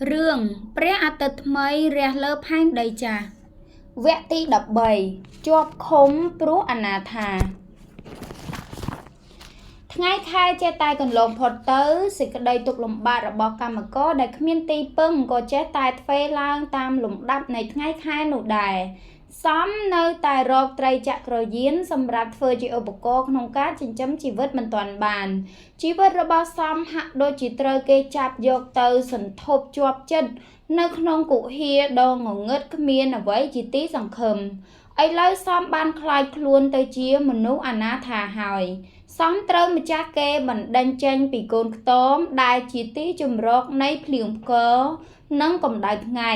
រឿងព្រះអាទិត្យថ្មីរះលើផែនដីចាស់វគ្គទី13ជាប់ឃុំព្រោះអនាថាថ្ងៃខែចេះតែកន្លងផុតទៅសេចក្តីទុក្ខលំបាករបស់កម្មករដែលគ្មានទីពឹងក៏ចេះតែទ្វេឡើងតាមលំដាប់នៃថ្ងៃខែនោះដែរសំនៅតែរកត្រីចក្រយានសម្រាប់ធ្វើជាឧបករណ៍ក្នុងការចិញ្ចឹមជីវិតមិនទាន់បានជីវិតរបស់សំហាក់ដូចជាត្រូវគេចាប់យកទៅសន្ធប់ជាប់ចិត្តនៅក្នុងគុហាដងងងឹតគ្មានអ្វីជាទីសង្ឃឹមឥឡូវសំបានខ្លាចខ្លួនទៅជាមនុស្សអនាថាហើយសំត្រូវម្ចាស់គេបណ្ដេញចេញពីកូនខ្ទមដែលជាទីជម្រកនៃភ្លៀងផ្គរនិងកម្ដៅថ្ងៃ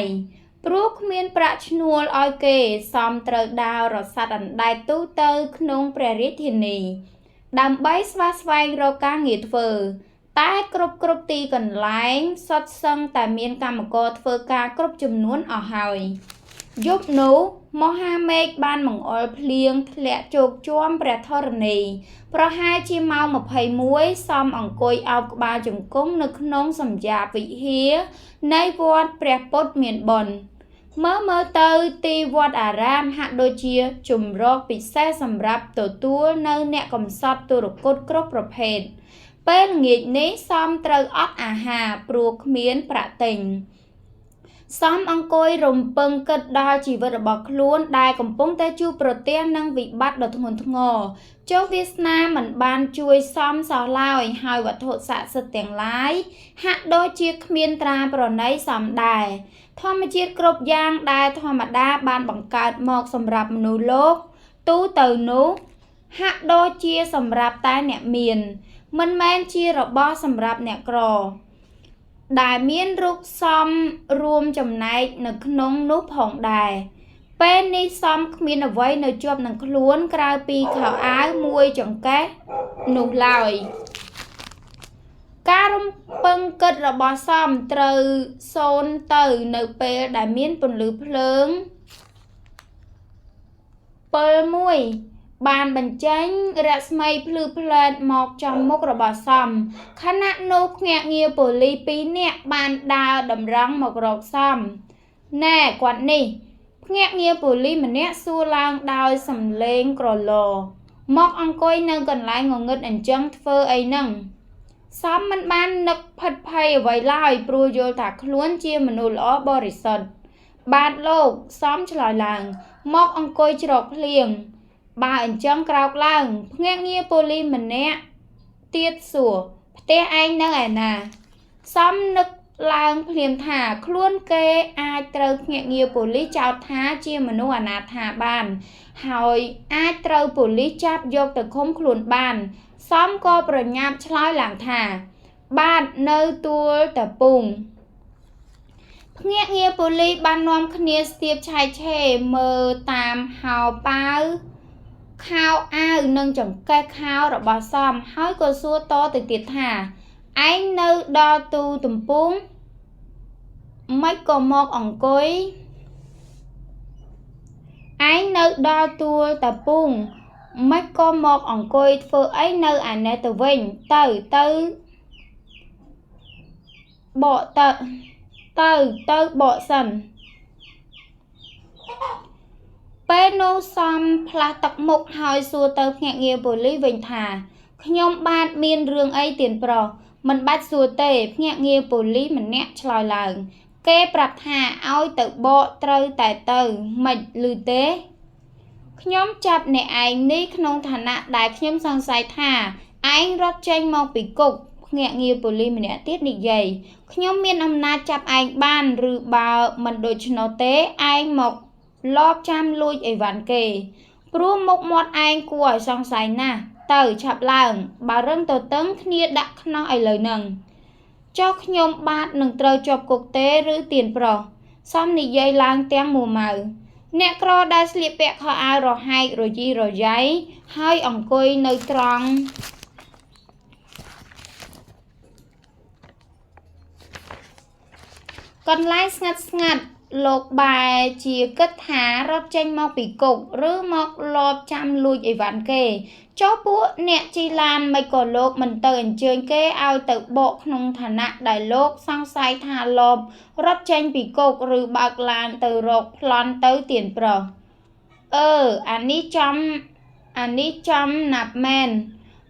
ព្រោះគ្មានប្រាក់ឈ្នួលឲ្យគេសំត្រូវដើររសាត់អណ្ដែតទូទៅក្នុងព្រះរាជធានីដើម្បីស្វែងរកការងារធ្វើតែគ្រប់ទីកន្លែងសុទ្ធសឹងតែមានកម្មករធ្វើការគ្រប់ចំនួនអស់ហើយយប់នោះមហាមេឃបានបង្អុរភ្លៀងធ្លាក់ជោកជាំព្រះធរណីប្រហែលជាម៉ោង21សំអង្គុយអោបក្បាលជង្គង់នៅក្នុងសម្យាបវិហារនៃវត្តព្រះពុទ្ធមានបុណ្យមើលទៅទីវត្តអារាមហាក់ដូចជាជម្រកពិសេសសម្រាប់ទទួលនៅអ្នកកំសត់ទុរគតគ្រប់ប្រភេទពេលល្ងាចនេះសំត្រូវអត់អាហារព្រោះគ្មានប្រាក់ទិញសំអង្គុយរំពឹងគិតដល់ជីវិតរបស់ខ្លួនដែលកំពុងតែជួបប្រទះនឹងវិបត្តិដ៏ធ្ងន់ធ្ងរចុះវាសនាមិនបានជួយសំសោះឡើយហើយវត្ថុស័ក្តិសិទ្ធិទាំងឡាយហាក់ដូចជាគ្មានត្រាប្រណីសំដែរធម្មជាតិគ្រប់យ៉ាងដែលធម្មតាបានបង្កើតមកសម្រាប់មនុស្សលោកទូទៅនោះហាក់ដូចជាសម្រាប់តែអ្នកមានមិនមែនជារបស់សម្រាប់អ្នកក្រដែលមានរូបសំរួមចំណែកនៅក្នុងនោះផងដែរពេលនេះសំគ្មានអ្វីនៅជាប់នឹងខ្លួនក្រៅពីខោអាវមួយចង្កេះនោះឡើយការរំពឹងគិតរបស់សំត្រូវសូន្យទៅនៅពេលដែលមានពន្លឺភ្លើងពិលមួយបានបញ្ចេញរស្មីភ្លឺផ្លែតមកចំមុខរបស់សំខណៈនោះភ្នាក់ងារប៉ូលីស2នាក់បានដើរតម្រង់មករកសំណែគាត់នេះភ្នាក់ងារប៉ូលីសម្នាក់សួរឡើងដោយសំឡេងក្រឡមកអង្គុយនៅកន្លែងងងឹតអញ្ចឹងធ្វើអីហ្នឹងសំមិនបាននឹកផិតភ័យអ្វីឡើយព្រោះយល់ថាខ្លួនជាមនុស្សល្អបរិសុទ្ធបាទលោកសំឆ្លើយឡើងមកអង្គុយច្រកភ្លៀងបើអញ្ចឹងក្រោកឡើងភ្នាក់ងារប៉ូលីសម្នាក់ទៀតសួរផ្ទះឯងនៅឯណាសំនឹកឡើងភ្លាមថាខ្លួនគេអាចត្រូវភ្នាក់ងារប៉ូលីសចោទថាជាមនុស្សអនាថាបានហើយអាចត្រូវប៉ូលីសចាប់យកទៅឃុំខ្លួនបានសំក៏ប្រញាប់ឆ្លើយឡើងថាបាទនៅទួលតាពុងភ្នាក់ងារប៉ូលីសបាននាំគ្នាស្ទាបឆែកឆេរមើលតាមហោប៉ាវខោអាវនិងចង្កេះខោរបស់សំហើយក៏សួរតទៅទៀតថាឯងនៅដល់ទូទំពូងមិនក៏មកអង្គុយឯងនៅដល់ទួលតាពុងមិនក៏មកអង្គុយធ្វើអីនៅឯនេះទៅវិញទៅបកទៅបកសិនពេលនោះសំផ្លាស់ទឹកមុខហើយសួរទៅភ្នាក់ងារប៉ូលីសវិញថាខ្ញុំបាទមានរឿងអីទៀតប្រុសមិនបាច់សួរទេភ្នាក់ងារប៉ូលីសម្នាក់ឆ្លើយឡើងគេប្រាប់ថាឲ្យទៅបកត្រូវតែទៅមិនឮទេខ្ញុំចាប់អ្នកឯងនេះក្នុងឋានៈដែលខ្ញុំសង្ស័យថាឯងរត់ចេញមកពីគុកភ្នាក់ងារប៉ូលីសម្នាក់ទៀតនិយាយខ្ញុំមានអំណាចចាប់ឯងបានឬបើមិនដូច្នោះទេឯងមកលបចាំលួចអីវ៉ាន់គេព្រោះមុខមាត់ឯងគួរឲ្យសង្ស័យណាស់ទៅឆាប់ឡើងបើរឹងទៅតឹងគ្នាដាក់ខ្នោះឥឡូវហ្នឹងចុះខ្ញុំបាទនឹងត្រូវជាប់គុកទេឬទៀនប្រុសសំនិយាយឡើងទាំងមួម៉ៅអ្នកក្រដែលស្លៀកពាក់ខោអាវរហែករយីរយ៉ៃហើយអង្គុយនៅត្រង់កន្លែងស្ងាត់លោកបែរជាគិតថារត់ចេញមកពីគុកឬមកលបចាំលួចអីវ៉ាន់គេ ចុះពួកអ្នកជីឡានមិនក៏លោកមិនទៅអញ្ជើញគេឲ្យទៅបកក្នុងឋានៈដែលលោកសង្ស័យថាលបរត់ចេញពីគុកឬបើកឡានទៅរកប្លន់ទៅទៀនប្រុសអានេះចំណាប់មែន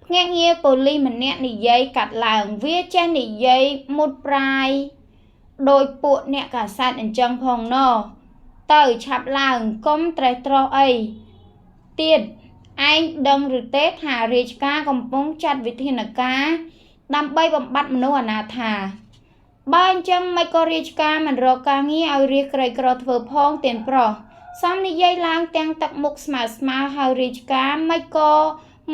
ភ្នាក់ងារប៉ូលីសម្នាក់និយាយកាត់ឡើងវាចេះនិយាយមុតប្រាយដោយពួកអ្នកកាសែតអញ្ចឹងផងណទៅឆាប់ឡើងកុំត្រេះត្រោះអីទៀតឯងដឹងឬទេថារាជការកំពុងចាត់វិធានការដើម្បីបំបត្តិមនុស្សអនាថាបើអញ្ចឹងមិនក៏រាជការមិនរកការងារឲ្យរាជក្រីក្រធ្វើផងទៀនប្រុសសំនិយាយឡើងទាំងទឹកមុខស្មើហើយរាជការមិនក៏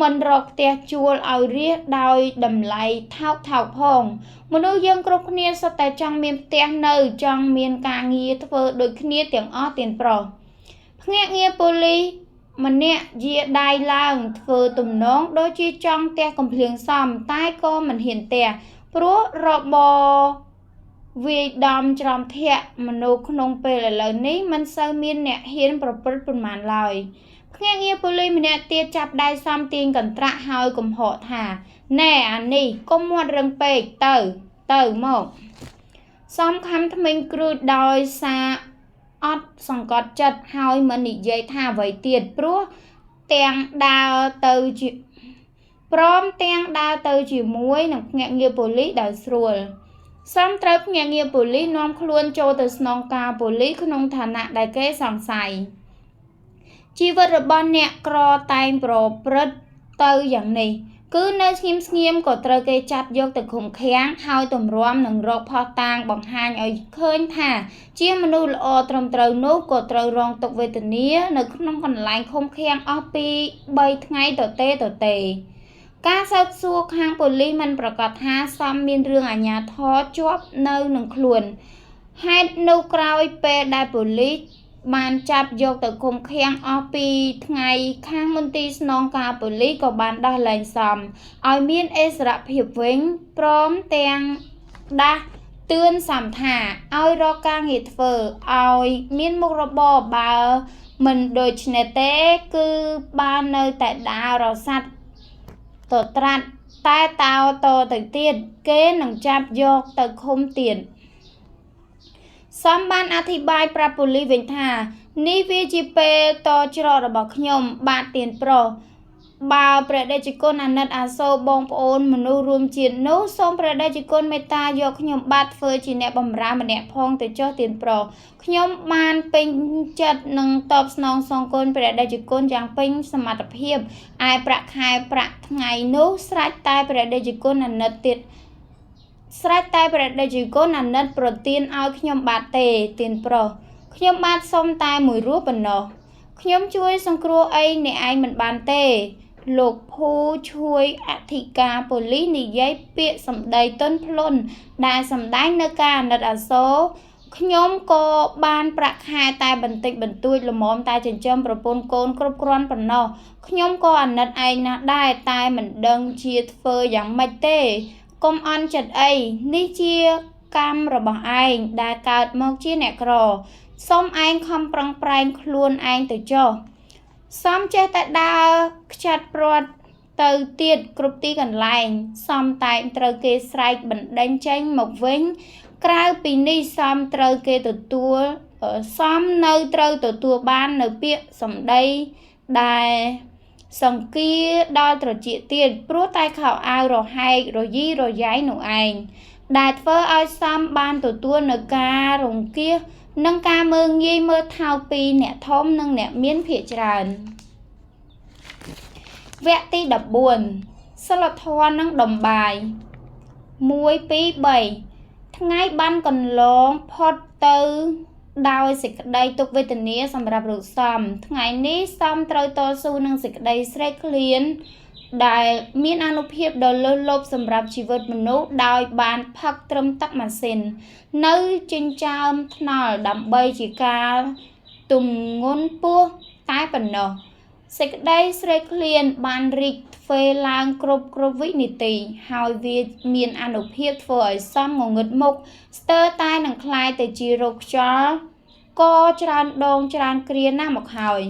មិនរកផ្ទះជួលឲ្យរាជដោយតម្លៃថោកផងមនុស្សយើងគ្រប់គ្នាសុទ្ធតែចង់មានផ្ទះនៅចង់មានការងារធ្វើដូចគ្នាទាំងអស់ទៀនប្រុសភ្នាក់ងារប៉ូលីសម្នាក់យាដៃឡើងធ្វើទំនងដូចជាចង់ផ្ទះកំភ្លៀងសំតែក៏មិនហ៊ានផ្ទះព្រោះរបវាយដំច្រំធាក់មនុស្សក្នុងពេលឥឡូវនេះមិនសូវមានអ្នកហ៊ានប្រព្រឹត្តប៉ុន្មានឡើយភ្នាក់ងារប៉ូលីសម្នាក់ទៀតចាប់ដៃសំទាញកន្ត្រាក់ហើយកំហកថាណែអានេះកុំមាត់រឹងពេកទៅមកសំខំថ្មិញគ្រូចដោយសារអត់សង្កត់ចិត្តហើយមិននិយាយថាអ្វីទៀតព្រោះទាំងដើរទៅជាមួយនឹងភ្នាក់ងារប៉ូលីសដោយស្រួលសំត្រូវភ្នាក់ងារប៉ូលីសនាំខ្លួនចូលទៅស្នងការប៉ូលីសក្នុងឋានៈដែលគេសង្ស័យជីវិតរបស់អ្នកក្រតែងប្រព្រឹត្តទៅយ៉ាងនេះគឺនៅស្ងៀមក៏ត្រូវគេចាប់យកទៅឃុំឃាំងហើយទម្រាំនឹងរកផុសតាងបង្ហាញឲ្យឃើញថាជាមនុស្សល្អត្រឹមត្រូវនោះក៏ត្រូវរងទុក្ខវេទនានៅក្នុងកន្លែងឃុំឃាំងអស់ពី3ថ្ងៃទទេការសើចសួរខាងប៉ូលីសមិនប្រកាសថាសំមានរឿងអាជ្ញាធរជាប់នៅនឹងខ្លួនហេតុនោះក្រោយពេលដែលប៉ូលីសបានចាប់យកទៅឃុំឃាំងអស់ពីថ្ងៃខាងមន្ទីរស្នងការប៉ូលីសក៏បានដោះលែងសំឲ្យមានឥស្សរភាពវិញព្រមទាំងដាស់តឿនសំថាឲ្យរកការងារធ្វើឲ្យមានមុខរបរបើមិនដូច្នេះទេគឺបាននៅតែដើររសាត់តត្រាត់តែតទៅទៀតគេនឹងចាប់យកទៅឃុំទៀតសំបានអធិប្បាយប្រាប់ប៉ូលីសវិញថានេះវាជាពេលតច្រករបស់ខ្ញុំបាទទៀនប្រុសបើព្រះតេជគុណអាណិតអាសូរបងប្អូនមនុស្សរួមជាតិនោះសូមព្រះតេជគុណមេត្តាយកខ្ញុំបាទធ្វើជាអ្នកបម្រើម្នាក់ផងទៅចុះទៀនប្រុសខ្ញុំបានពេញចិត្តនឹងតបស្នងសងគុណព្រះតេជគុណយ៉ាងពេញសមត្ថភាពឯប្រាក់ខែប្រាក់ថ្ងៃនោះស្រេចតែព្រះតេជគុណអាណិតប្រទានឲ្យខ្ញុំបាទទេទៀនប្រុសខ្ញុំបាទសុំតែមួយរស់ប៉ុណ្ណោះខ្ញុំជួយសង្គ្រោះអីអ្នកឯងមិនបានទេលោកភូជួយអធិការប៉ូលីសនិយាយពាក្យសម្ដីទន់ភ្លន់ដែលសម្ដែងនៅការអាណិតអាសូរខ្ញុំក៏បានប្រាក់ខែតែបន្តិចបន្តួចល្មមតែចិញ្ចឹមប្រពន្ធកូនគ្រប់គ្រាន់ប៉ុណ្ណោះខ្ញុំក៏អាណិតឯងណាស់ដែរតែមិនដឹងជាធ្វើយ៉ាងម៉េចទេកុំអន់ចិត្តអីនេះជាកម្មរបស់ឯងដែលកើតមកជាអ្នកក្រសូមឯងខំប្រឹងប្រែងខ្លួនឯងទៅចុះសំចេះតែដើរខ្ចាត់ព្រាត់ទៅទៀតគ្រប់ទីកន្លែងសំតែងត្រូវគេស្រែកបណ្ដេញចេញមកវិញក្រៅពីនេះសំត្រូវទទួលបាននៅពាក្យសម្ដីដែលសង្គាដល់ត្រចៀកទៀតព្រោះតែខោអាវរហែករយីរយ៉ៃនោះឯងដែលធ្វើឲ្យសំបានទទួលនៅការរង្គៀសនិងការមើលងាយមើលថោកពីអ្នកធំនិងអ្នកមានភាគច្រើនវគ្គទី14សិលធម៌និងដំបាយ1 2 3ថ្ងៃបានកន្លងផុតទៅដោយសេចក្តីទុក្ខវេទនាសម្រាប់លោកសំថ្ងៃនេះសំត្រូវតស៊ូនឹងសេចក្តីស្រេកឃ្លានដែលមានអានុភាពដ៏លើសលប់សម្រាប់ជីវិតមនុស្សដោយបានផឹកត្រឹមទឹកម៉ាស៊ីននៅចិញ្ចើមថ្នល់ដើម្បីជាការទម្ងន់ពោះតែប៉ុណ្ណោះសេចក្តីស្រេកឃ្លានបានរីកទ្វេឡើងគ្រប់វិនាទីហើយវាមានអានុភាពធ្វើឲ្យសំងងឹតមុខស្ទើរតែនឹងคล้ายទៅជារោគខ្យល់ក៏ច្រើនដងច្រើនគ្រាណាស់មកហើយ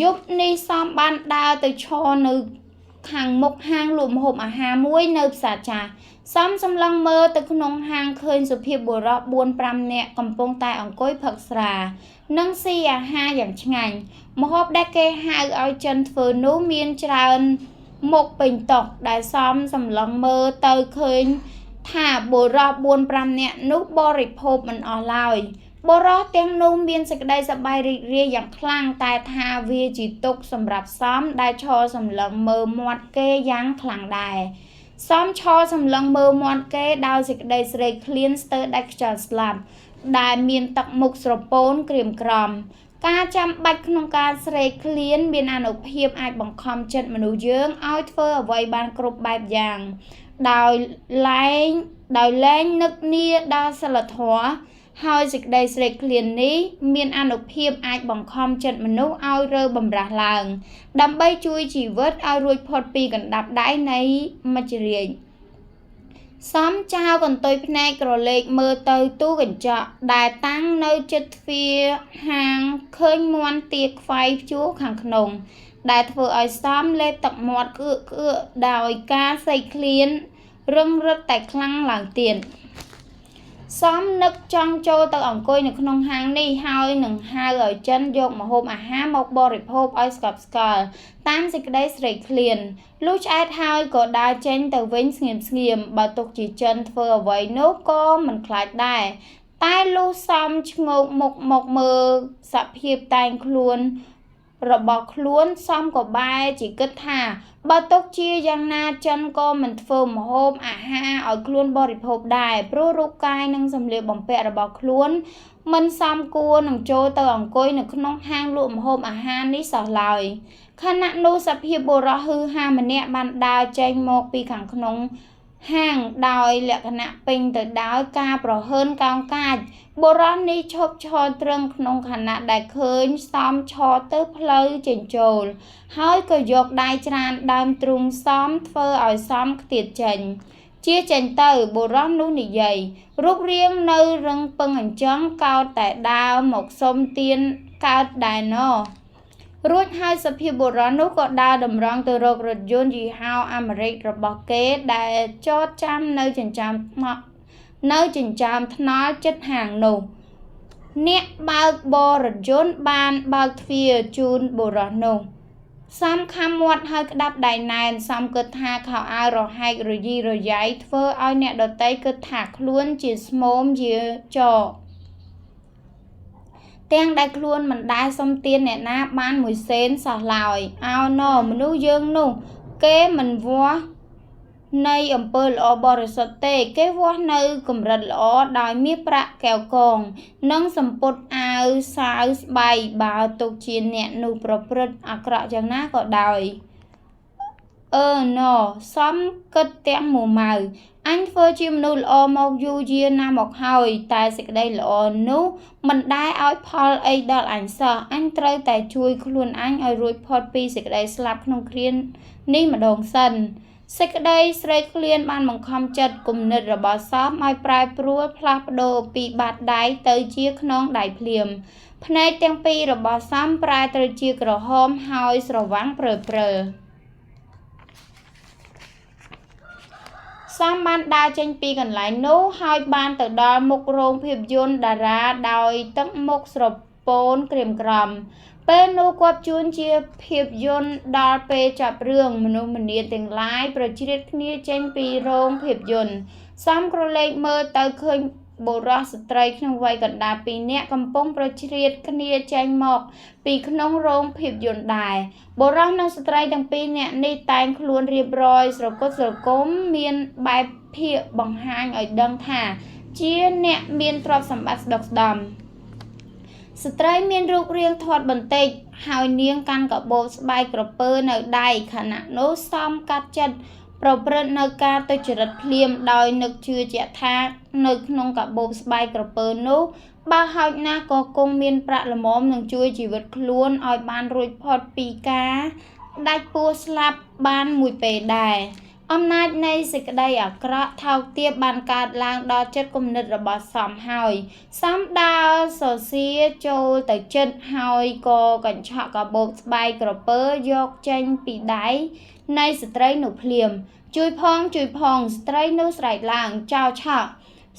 យប់នេះសំបានដើរទៅឈរនៅ ខាងមុខហាងលក់ម្ហូបអាហារមួយនៅផ្សារចាស់សំសម្លឹងមើលទៅក្នុងហាងឃើញសុភាពបុរស 4-5 នាក់កំពុងតែអង្គុយផឹកស្រានិងស៊ីអាហារយ៉ាងឆ្ងាញ់ម្ហូបដែលគេហៅឲ្យចិនធ្វើនោះមានច្រើនមុខពេញតុដែលសំសម្លឹងមើលទៅឃើញថាបុរស 4-5 នាក់នោះបរិភោគមិនអស់ឡើយបុរសទាំងនោះមានសេចក្តីសប្បាយរីករាយយ៉ាងខ្លាំងតែថាវាជាទុក្ខសម្រាប់សំដែលឈរសម្លឹងមើលមាត់គេយ៉ាងខ្លាំងដែរសំឈរសម្លឹងមើលមាត់គេដោយសេចក្តីស្រេកឃ្លានស្ទើរដាច់ខ្យល់ស្លាប់ដែលមានទឹកមុខស្រពោនក្រៀមក្រំការចាំបាច់ក្នុងការស្រេកឃ្លានមានអានុភាពអាចបង្ខំចិត្តមនុស្សយើងឲ្យធ្វើអ្វីបានគ្រប់បែបយ៉ាងដោយលែងនឹកនាដល់សិលធម៌ហើយសេចក្តីស្រេកឃ្លាននេះមានអានុភាពអាចបង្ខំចិត្តមនុស្សឲ្យរើបម្រាស់ឡើងដើម្បីជួយជីវិតឲ្យរួចផុតពីកណ្ដាប់ដៃនៃមច្ចរាជសំចៅកន្ទុយភ្នែកក្រឡេកមើលទៅទូកញ្ចក់ដែលតាំងនៅជិតទ្វារហាងឃើញមាន់ទាខ្វៃព្យួរខាងក្នុងដែលធ្វើឲ្យសំលេបទឹកមាត់ក្អឿកដោយការសេកឃ្លានរឹងរឹតតែខ្លាំងឡើងទៀតសំនឹកចង់ចូលទៅអង្គុយនៅក្នុងហាងនេះហើយនឹងហៅឲ្យចិនយកម្ហូបអាហារមកបរិភោគឲ្យស្កប់ស្កល់តាមសេចក្តីស្រេកឃ្លានលុះឆ្អែតហើយក៏ដើរចេញទៅវិញស្ងៀមបើទុកជាចិនធ្វើអ្វីនោះក៏មិនខ្លាចដែរតែលុះសំឆ្ងោកមុខមកមើលសភាពតែងខ្លួនរបស់ខ្លួនសំក៏បែរជាគិតថាបើទុកជាយ៉ាងណាចិនក៏មិនធ្វើម្ហូបអាហារឲ្យខ្លួនបរិភោគដែរព្រោះរូបកាយនិងសម្លៀកបំពាក់របស់ខ្លួនមិនសមគួរនឹងចូលទៅអង្គុយនៅក្នុងហាងលក់ម្ហូបអាហារនេះសោះឡើយខណៈនោះសភាពបុរសហ៊ឺហាម្នាក់បានដើរចេញមកពីខាងក្នុងហាងដោយលក្ខណៈពេញទៅដោយការប្រហើនកោងកាចបុរសនេះឈប់ឈរត្រឹងក្នុងខណៈដែលឃើញសំឈរទៅផ្លូវចេញចូលហើយក៏យកដៃច្រានដើមទ្រូងសំធ្វើឲ្យសំខ្ទាតចេញជាចេញទៅបុរសនោះនិយាយរូបរាងនៅរឹងពឹងអញ្ចឹងកោតតែដើរមកសុំទានកើតដែរណោះរួចហើយសភាពបុរសនោះក៏ដើរតម្រង់ទៅរករថយន្តយីហោអាមេរិករបស់គេដែលចតចាំនៅចិញ្ចើមថ្នល់ជិតហាងនោះអ្នកបើកបររថយន្តបានបើកទ្វារជូនបុរសនោះសំខំមាត់ហើយក្តាប់ដៃណែនសំគិតថាខោអាវរហែករយីរយ៉ាយធ្វើឲ្យអ្នកដទៃគិតថាខ្លួនជាស្មោមជាចោទាំងដែលខ្លួនមិនដែលសុំទានអ្នកណាបានមួយសេនសោះឡើយអោណូមនុស្សយើងនោះគេមិនវាស់នៃអំពើល្អបរិសុទ្ធទេគេវាស់នៅកម្រិតល្អដោយមានប្រាក់កែវកងនិងសម្ពុតអាវសាវស្បៃបើទុកជាអ្នកនោះប្រព្រឹត្តអាក្រក់យ៉ាងណាក៏ដោយណូសំគិតទាំងមួម៉ៅអញធ្វើជាមនុស្សល្អមកយូរយារណាស់មកហើយតែសេចក្តីល្អនោះមិនដែលឲ្យផលអីដល់អញសោះអញត្រូវតែជួយខ្លួនអញឲ្យរួចផុតពីសេចក្តីស្លាប់ក្នុងគ្រានេះម្ដងសិនសេចក្តីស្រេកឃ្លានបានបង្ខំចិត្តគំនិតរបស់សំឲ្យប្រែប្រួលផ្លាស់ប្ដូរពីបាតដៃទៅជាខ្នងដៃភ្លាមភ្នែកទាំងពីររបស់សំប្រែទៅជាក្រហមហើយស្រវាំងព្រើលសំបានដើរចេញពីកន្លែងនោះហើយបានទៅដល់មុខរោងភាពយន្តតារាដោយទឹកមុខស្រពោនក្រៀមក្រំពេលនោះគាត់ជួនជាភាពយន្តដល់ពេលចាប់រឿងមនុស្សម្នាទាំងឡាយប្រជ្រៀតគ្នាចេញពីរោងភាពយន្តសំក្រឡេកមើលទៅឃើញបុរសស្ត្រីក្នុងវ័យកណ្ដាល2នាក់កំពុងប្រជ្រៀតគ្នាចេញមកពីក្នុងរោងភាពយន្តដែរបុរសនិងស្ត្រីទាំង2នាក់នេះតែងខ្លួនរៀបរយស្រគត់ស្រគំមានបែបភាកបង្ហាញឲ្យដឹងថាជាអ្នកមានទ្រព្យសម្បត្តិស្ដុកស្ដម្ភស្ត្រីមានរូបរាងធាត់បន្តិចហើយនាងកាន់កាបូបស្បែកក្រពើនៅដៃខណៈនោះសំកាត់ចិត្តប្រព្រឹត្តនៅការទុច្ចរិតភ្លាមដោយនឹកជឿជាក់ថានៅក្នុងកាបូបស្បែកក្រពើនោះបើហោចណាស់ក៏គង់មានប្រាក់ល្មមនឹងជួយជីវិតខ្លួនឲ្យបានរួចផុតពីការដាច់ពោះស្លាប់បានមួយពេលដែរ អំណាចនៃសេចក្តីអាក្រក់ថោកទាបបានកើតឡើងដល់ចិត្តគំនិតរបស់សំហើយសំដើរសរសៀរចូលទៅចិត្តហើយក៏កញ្ឆក់កាបូបស្បែកក្រពើយកចេញពីដៃនៃស្ត្រីនោះភ្លាមជួយផងស្ត្រីនោះស្រែកឡើងចោលឆក់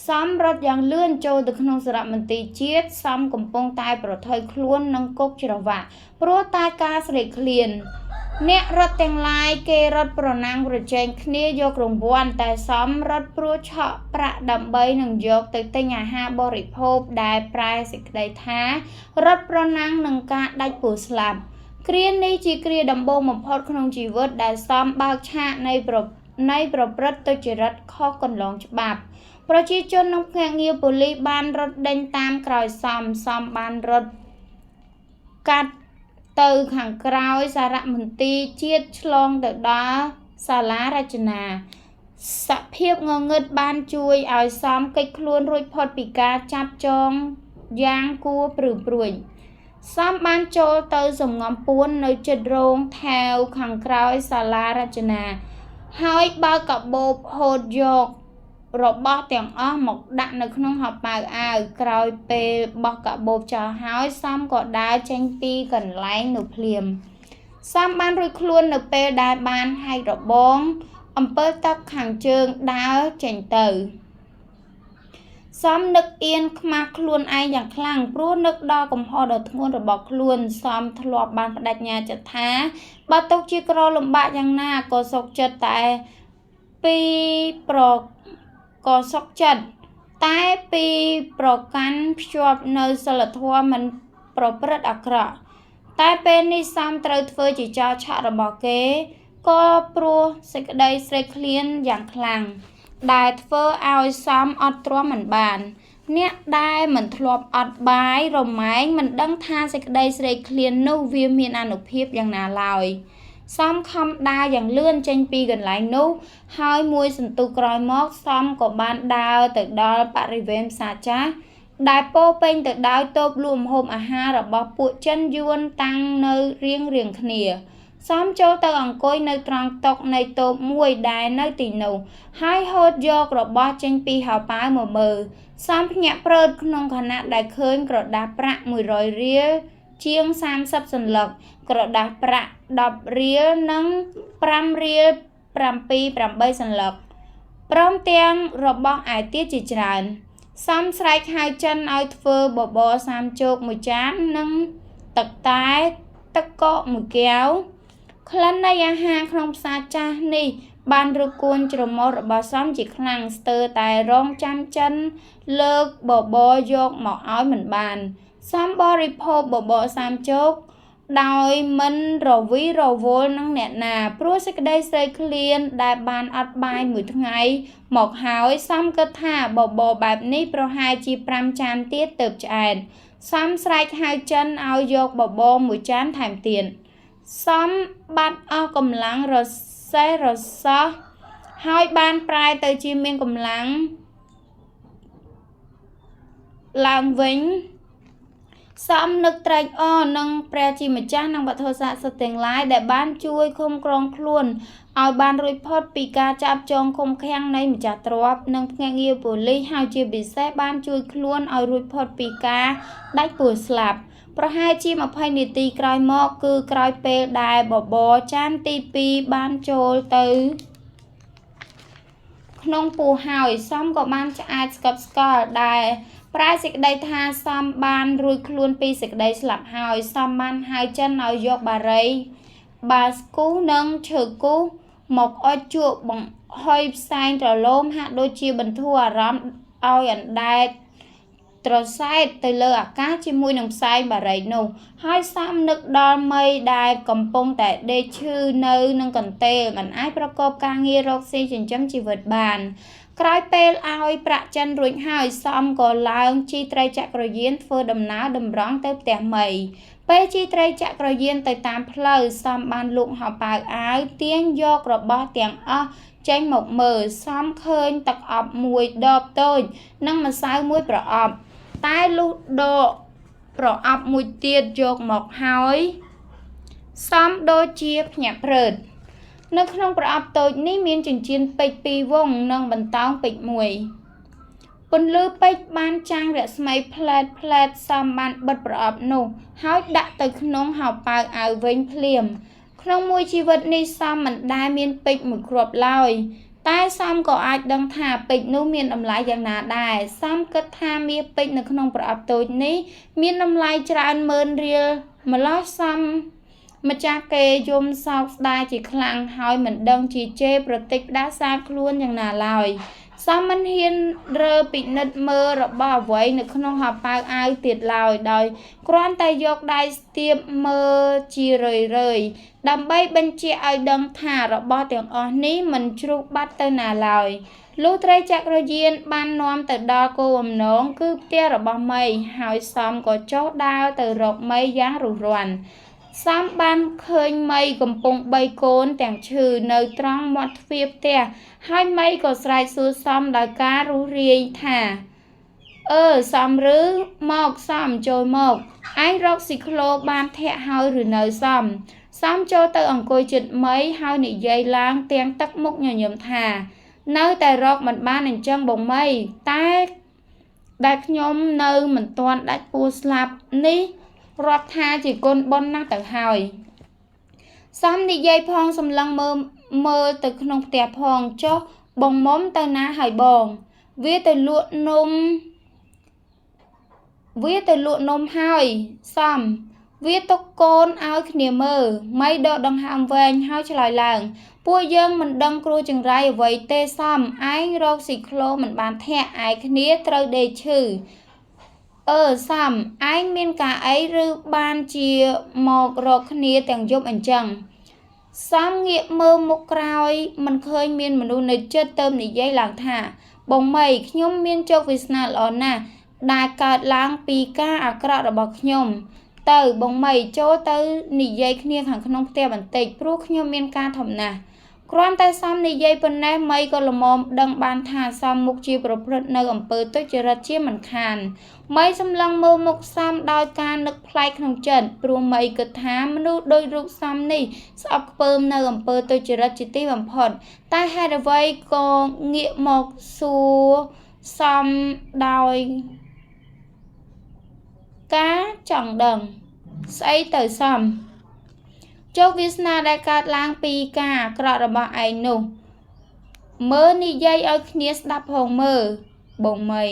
សំរត់យ៉ាងលឿនចូលទៅក្នុងសារមន្ទីរជាតិសំកំពុងតែប្រថុយខ្លួននឹងគុកច្រវាក់ព្រោះតែការស្រេកឃ្លានអ្នករត់ទាំងឡាយគេរត់ប្រណាំងប្រជែងគ្នាយករង្វាន់តែសំរត់ព្រោះឆក់ប្រាក់ដើម្បីនឹងយកទៅទិញអាហារបរិភោគដែលប្រែសេចក្តីថារត់ប្រណាំងនឹងការដាច់ពោះស្លាប់គ្រានេះជាគ្រាដំបូងបំផុតក្នុងជីវិតដែលសំបើកឆាកនៃប្រព្រឹត្តទុច្ចរិតខុសកន្លងច្បាប់ប្រជាជននិងភ្នាក់ងារប៉ូលីសបានរត់ដេញតាមក្រោយសំបានរត់កាត់ទៅខាងក្រោយសារមន្ទីរជាតិឆ្លងទៅដល់សាលារចនាសភាពងងឹតបានជួយឲ្យសំកិច្ចខ្លួនរួចផុតពីការចាប់ចងយ៉ាងគួរព្រឺព្រួយសំបានចូលទៅសំងំពួននៅជិតរោងថែវខាងក្រោយសាលារចនាហើយបើកកាបូបហូតយករបស់ទាំងអស់មកដាក់នៅក្នុងហោប៉ៅអាវក្រោយពេលបោះកាបូបចោលហើយសំក៏ដើរចេញពីកន្លែងនោះភ្លាមសំបានរួចខ្លួននៅពេលដែលបានហែករបងអំពើទឹកខាងជើងដើរចេញទៅសំនឹកអៀនខ្មាស់ខ្លួនឯងយ៉ាងខ្លាំងព្រោះនឹកដល់កំហុសដ៏ធ្ងន់របស់ខ្លួនសំធ្លាប់បានបដិញ្ញាចិត្តថាបើទុកជាក្រលំបាកយ៉ាងណាក៏សុខចិត្តតែពីប្រកាន់ភ្ជាប់នៅសិលធម៌មិនប្រព្រឹត្តអាក្រក់តែពេលនេះសំត្រូវធ្វើជាចោរឆក់របស់គេក៏ព្រោះសេចក្តីស្រេកឃ្លានយ៉ាងខ្លាំងដែលធ្វើឲ្យសំអត់ទ្រាំមិនបានអ្នកដែលមិនធ្លាប់អត់បាយរមែងមិនដឹងថាសេចក្តីស្រេកឃ្លាននោះវាមានអានុភាពយ៉ាងណាឡើយសំខំដើរយ៉ាងលឿនចេញពីកន្លែងនោះហើយមួយសន្ទុះក្រោយមកសំក៏បានដើរទៅដល់បរិវេណផ្សារចាស់ដែលពោពេញទៅដោយតូបលក់ម្ហូបអាហាររបស់ពួកចិនយួនតាំងនៅរៀងគ្នាសំចូលទៅអង្គុយនៅត្រង់តុនៃតូបមួយដែលនៅទីនោះហើយហូតយករបស់ចេញពីហោប៉ៅមកមើលសំភ្ញាក់ព្រឺតក្នុងខណៈដែលឃើញក្រដាសប្រាក់100រៀលជាង30សន្លឹកក្រដាសប្រាក់10រៀលនិង5រៀល7-8សន្លឹកព្រមទាំងរបស់ឯទៀតជាច្រើនសំស្រែកហៅចិនឲ្យធ្វើបបរ30ជោគ1ចាននិងទឹកតែទឹកកក1កែវក្លិននៃអាហារក្នុងផ្សារចាស់នេះបានរកួនច្រមុះរបស់សំជាខ្លាំងស្ទើរតែរងចាំចិនលើកបបរយកមកឲ្យមិនបានសំបរិភោគបបរ30ជោគដោយមិនរវីរវល់នឹងអ្នកណាព្រោះសេចក្តីស្រេកឃ្លានដែលបានអត់បាយមួយថ្ងៃមកហើយសំគិតថាបបរបែបនេះប្រហែលជា5ចានទៀតទើបឆ្អែតសំស្រែកហៅចិនឲ្យយកបបរ1ចានថែមទៀតសំបាត់អស់កម្លាំងរសេះរសោះហើយបានប្រែទៅជាមានកម្លាំងឡើងវិញសំនឹកត្រេកអរនឹងព្រះជាម្ចាស់និងវត្ថុស័ក្តិសិទ្ធិទាំងឡាយដែលបានជួយឃុំគ្រងខ្លួនឲ្យបានរួចផុតពីការចាប់ចងឃុំឃាំងនៃម្ចាស់ទ្រព្យនិងភ្នាក់ងារប៉ូលីសហើយជាពិសេសបានជួយខ្លួនឲ្យរួចផុតពីការដាច់ពោះស្លាប់ប្រហែលជា20នាទីក្រោយមកគឺក្រោយពេលដែលបបរចានទី2បានចូលទៅក្នុងពោះហើយសំក៏បានឆ្អែតស្កប់ស្កល់ដែលប្រែសេចក្តីថាសំបានរួចខ្លួនពីសេចក្តីស្លាប់ហើយសំបានហៅចិនឲ្យយកបារីបាស្គូនិងឈើគូសមកអុជជក់បង្ហុយផ្សែងត្រឡោមហាក់ដូចជាបន្ធូរអារម្មណ៍ឲ្យអណ្ដែតត្រសែតទៅលើអាកាសជាមួយនឹងផ្សែងបារីនោះហើយសំនឹកដល់មីដែលកំពុងតែដេកឈឺនៅនឹងកន្ទេលមិនអាចប្រកបការងាររកស៊ីចិញ្ចឹមជីវិតបានក្រោយពេលឲ្យប្រាក់ចិនរួចហើយសំក៏ឡើងជិះត្រីចក្រយានធ្វើដំណើរតម្រង់ទៅផ្ទះមីពេលជិះត្រីចក្រយានទៅតាមផ្លូវសំបានលូកហោប៉ៅអាវទាញយករបស់ទាំងអស់ចេញមកមើលសំឃើញទឹកអប់មួយដបតូចនិងម្សៅមួយប្រអប់តែលុះដកប្រអប់មួយទៀតយកមកហើយសំដូចជាភ្ញាក់ព្រឺត នៅក្នុងប្រអប់តូចនេះមានចិញ្ចៀនពេជ្រ2វង់និងបន្តោងពេជ្រ1ពន្លឺពេជ្របានចាំងរស្មីផ្លែតសំបានបិទប្រអប់នោះហើយដាក់ទៅក្នុងហោប៉ៅអាវវិញភ្លាមក្នុងមួយជីវិតនេះសំមិនដែលមានពេជ្រមួយគ្រាប់ឡើយតែសំក៏អាចដឹងថាពេជ្រនោះមានតម្លៃយ៉ាងណាដែរសំគិតថាមាសពេជ្រនៅក្នុងប្រអប់តូចនេះមានតម្លៃច្រើនម៉ឺនរៀលម្លោះសំម្ចាស់គេយំសោកស្ដាយជាខ្លាំងហើយមិនដឹងជាជេរប្រតិចផ្ដាសាខ្លួនយ៉ាងណាឡើយសំមិនហ៊ានរើពិនិត្យមើលរបស់អ្វីនៅក្នុងហោប៉ៅអាវទៀតឡើយដោយគ្រាន់តែយកដៃស្ទាបមើលជារឿយដើម្បីបញ្ជាក់ឲ្យដឹងថារបស់ទាំងអស់នេះមិនជ្រុះបាត់ទៅណាឡើយលុះត្រីចក្រយានបាននាំទៅដល់គោលបំណងគឺផ្ទះរបស់មីហើយសំក៏ចុះដើរទៅរកមីយ៉ាងរុះរាន់សំបានឃើញមីកំពុងបីកូនទាំងឈឺនៅត្រង់មាត់ទ្វារផ្ទះហើយមីក៏ស្រែកសួរសំដោយការរុះរាយថាសំឬមកសំចូលមកឯងរកស៊ីក្លូបានធាក់ហើយឬនៅសំចូលទៅអង្គុយជិតមីហើយនិយាយឡើងទាំងទឹកមុខញញឹមថានៅតែរកមិនបានអញ្ចឹងបងមីតែដែលខ្ញុំនៅមិនទាន់ដាច់ពោះស្លាប់នេះរាប់ថាជាគុណបុណ្យណាស់ទៅហើយសំនិយាយផងសម្លឹងមើលទៅក្នុងផ្ទះផងចុះបងមុំទៅណាហើយបងវាទៅលក់នំហើយសំវាទុកកូនឲ្យគ្នាមើលមីដកដង្ហើមវែងហើយឆ្លើយឡើងពួកយើងមិនដឹងគ្រូចង្រៃអ្វីទេសំឯងរកស៊ីក្លូមិនបានធាក់ឯគ្នាត្រូវដេកឈឺសំឯងមានការអីឬបានជាមករកគ្នាទាំងយប់អញ្ចឹងសំងាកមើលមុខក្រោយមិនឃើញមានមនុស្សនៅចិត្តទៅនិយាយឡើងថាបងមីខ្ញុំមានជោគវាសនាល្អណាស់ដែលកើតឡើងពីការអាក្រក់របស់ខ្ញុំទៅបងមីចូលទៅនិយាយគ្នាខាងក្នុងផ្ទះបន្តិចព្រោះខ្ញុំមានការធំណាស់គ្រាន់តែសំនិយាយប៉ុណ្ណេះមីក៏ល្មមដឹងបានថាសំមុខជាប្រព្រឹត្តនៅអំពើទុច្ចរិតជាមិនខានមីសម្លឹងមើលមុខសំដោយការនឹកប្លែកក្នុងចិត្តព្រោះមីគិតថាមនុស្សដូចរូបសំនេះស្អប់ខ្ពើមនៅអំពើទុច្ចរិតជាទីបំផុតតែហេតុអ្វីក៏ងាកមកសួរសំដោយការចង់ដឹងស្អីទៅសំជោគវាសនាដែលកើតឡើងពីការអាក្រក់របស់ឯងនោះមើលនិយាយឲ្យគ្នាស្ដាប់ផងមើលបងមី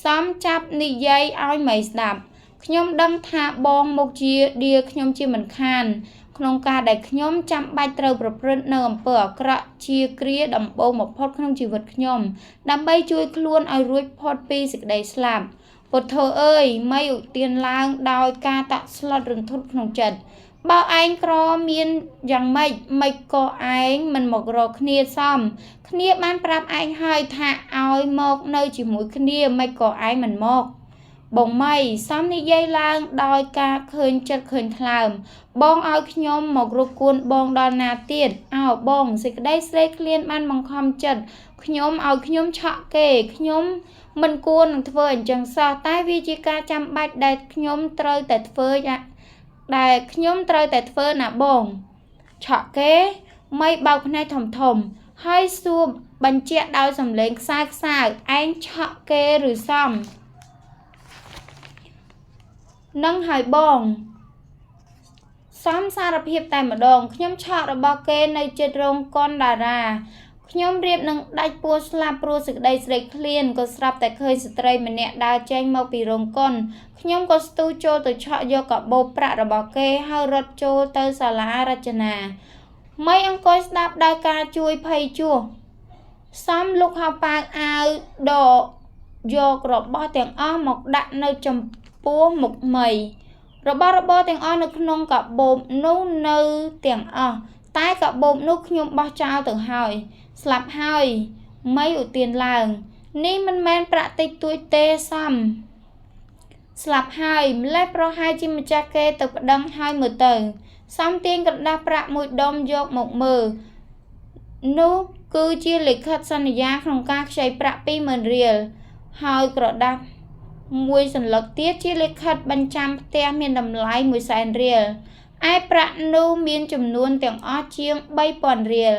សំចាប់និយាយឲ្យមីស្ដាប់ខ្ញុំដឹងថាបងមុខជាដៀខ្ញុំជាមិនខានក្នុងការដែលខ្ញុំចាំបាច់ត្រូវប្រព្រឹត្តនៅអំពើអាក្រក់ជាគ្រាដំបូងបំផុតក្នុងជីវិតខ្ញុំដើម្បីជួយខ្លួនឲ្យរួចផុតពីសេចក្តីស្លាប់ពុទ្ធោអើយមីឧទានឡើងដោយការតក់ស្លុតរន្ធត់ក្នុងចិត្តបើឯងក្រមានយ៉ាងម៉េចក៏ឯងមិនមករកគ្នាសំគ្នាបានប្រាប់ឯងហើយថាឲ្យមកនៅជាមួយគ្នាមិនក៏ឯងមិនមកបងមីសំនិយាយឡើងដោយការឃើញចិត្តឃើញថ្លើមបងឲ្យខ្ញុំមករកគួនបងដល់ណាទៀតបងសេចក្តីស្រេកឃ្លានបានបង្ខំចិត្តខ្ញុំឲ្យខ្ញុំឆក់គេខ្ញុំមិនគួរនឹងធ្វើអញ្ចឹងសោះតែវាជាការចាំបាច់ដែលខ្ញុំត្រូវតែធ្វើណាបងឆក់គេមីបើកភ្នែកធំហើយសួរបញ្ជាក់ដោយសំឡេងខ្សើឯងឆក់គេឬសំនឹងហើយបងសំសារភាពតែម្ដងខ្ញុំឆក់របស់គេនៅជិតរោងកុនតារាខ្ញុំរៀបនឹងដាច់ពោះស្លាប់ព្រោះសេចក្តីស្រេកឃ្លានក៏ស្រាប់តែឃើញស្ត្រីម្នាក់ដើរចេញមកពីរោងកុនខ្ញុំក៏ស្ទុះចូលទៅឆក់យកកាបូបប្រាក់របស់គេហើយរត់ចូលទៅសាលារចនាមីអង្គុយស្ដាប់ដោយការជួយភ័យជួសសំលុកហៅប៉ាវអាវដកយករបស់ទាំងអស់មកដាក់នៅចំពោះមុខមីរបស់របរទាំងអស់នៅក្នុងកាបូបនោះនៅទាំងអស់តែកាបូបនោះខ្ញុំបោះចោលទៅហើយស្លាប់ហើយមីឧទានឡើងនេះមិនមែនប្រាក់តិចតួចទេសំស្លាប់ហើយម្លេះប្រហែលជាម្ចាស់គេទៅប្តឹងហើយមើលទៅសំទាញក្រដាស់ប្រាក់មួយដុំយកមកមើលនោះគឺជាលិខិតសន្យាក្នុងការខ្ចីប្រាក់ 20,000 រៀលហើយក្រដាស់មួយសន្លឹកទៀតជាលិខិតបញ្ចាំផ្ទះមានតម្លៃ 100,000 រៀល ឯប្រាក់នោះមានចំនួនទាំងអស់ជាង 3,000 រៀល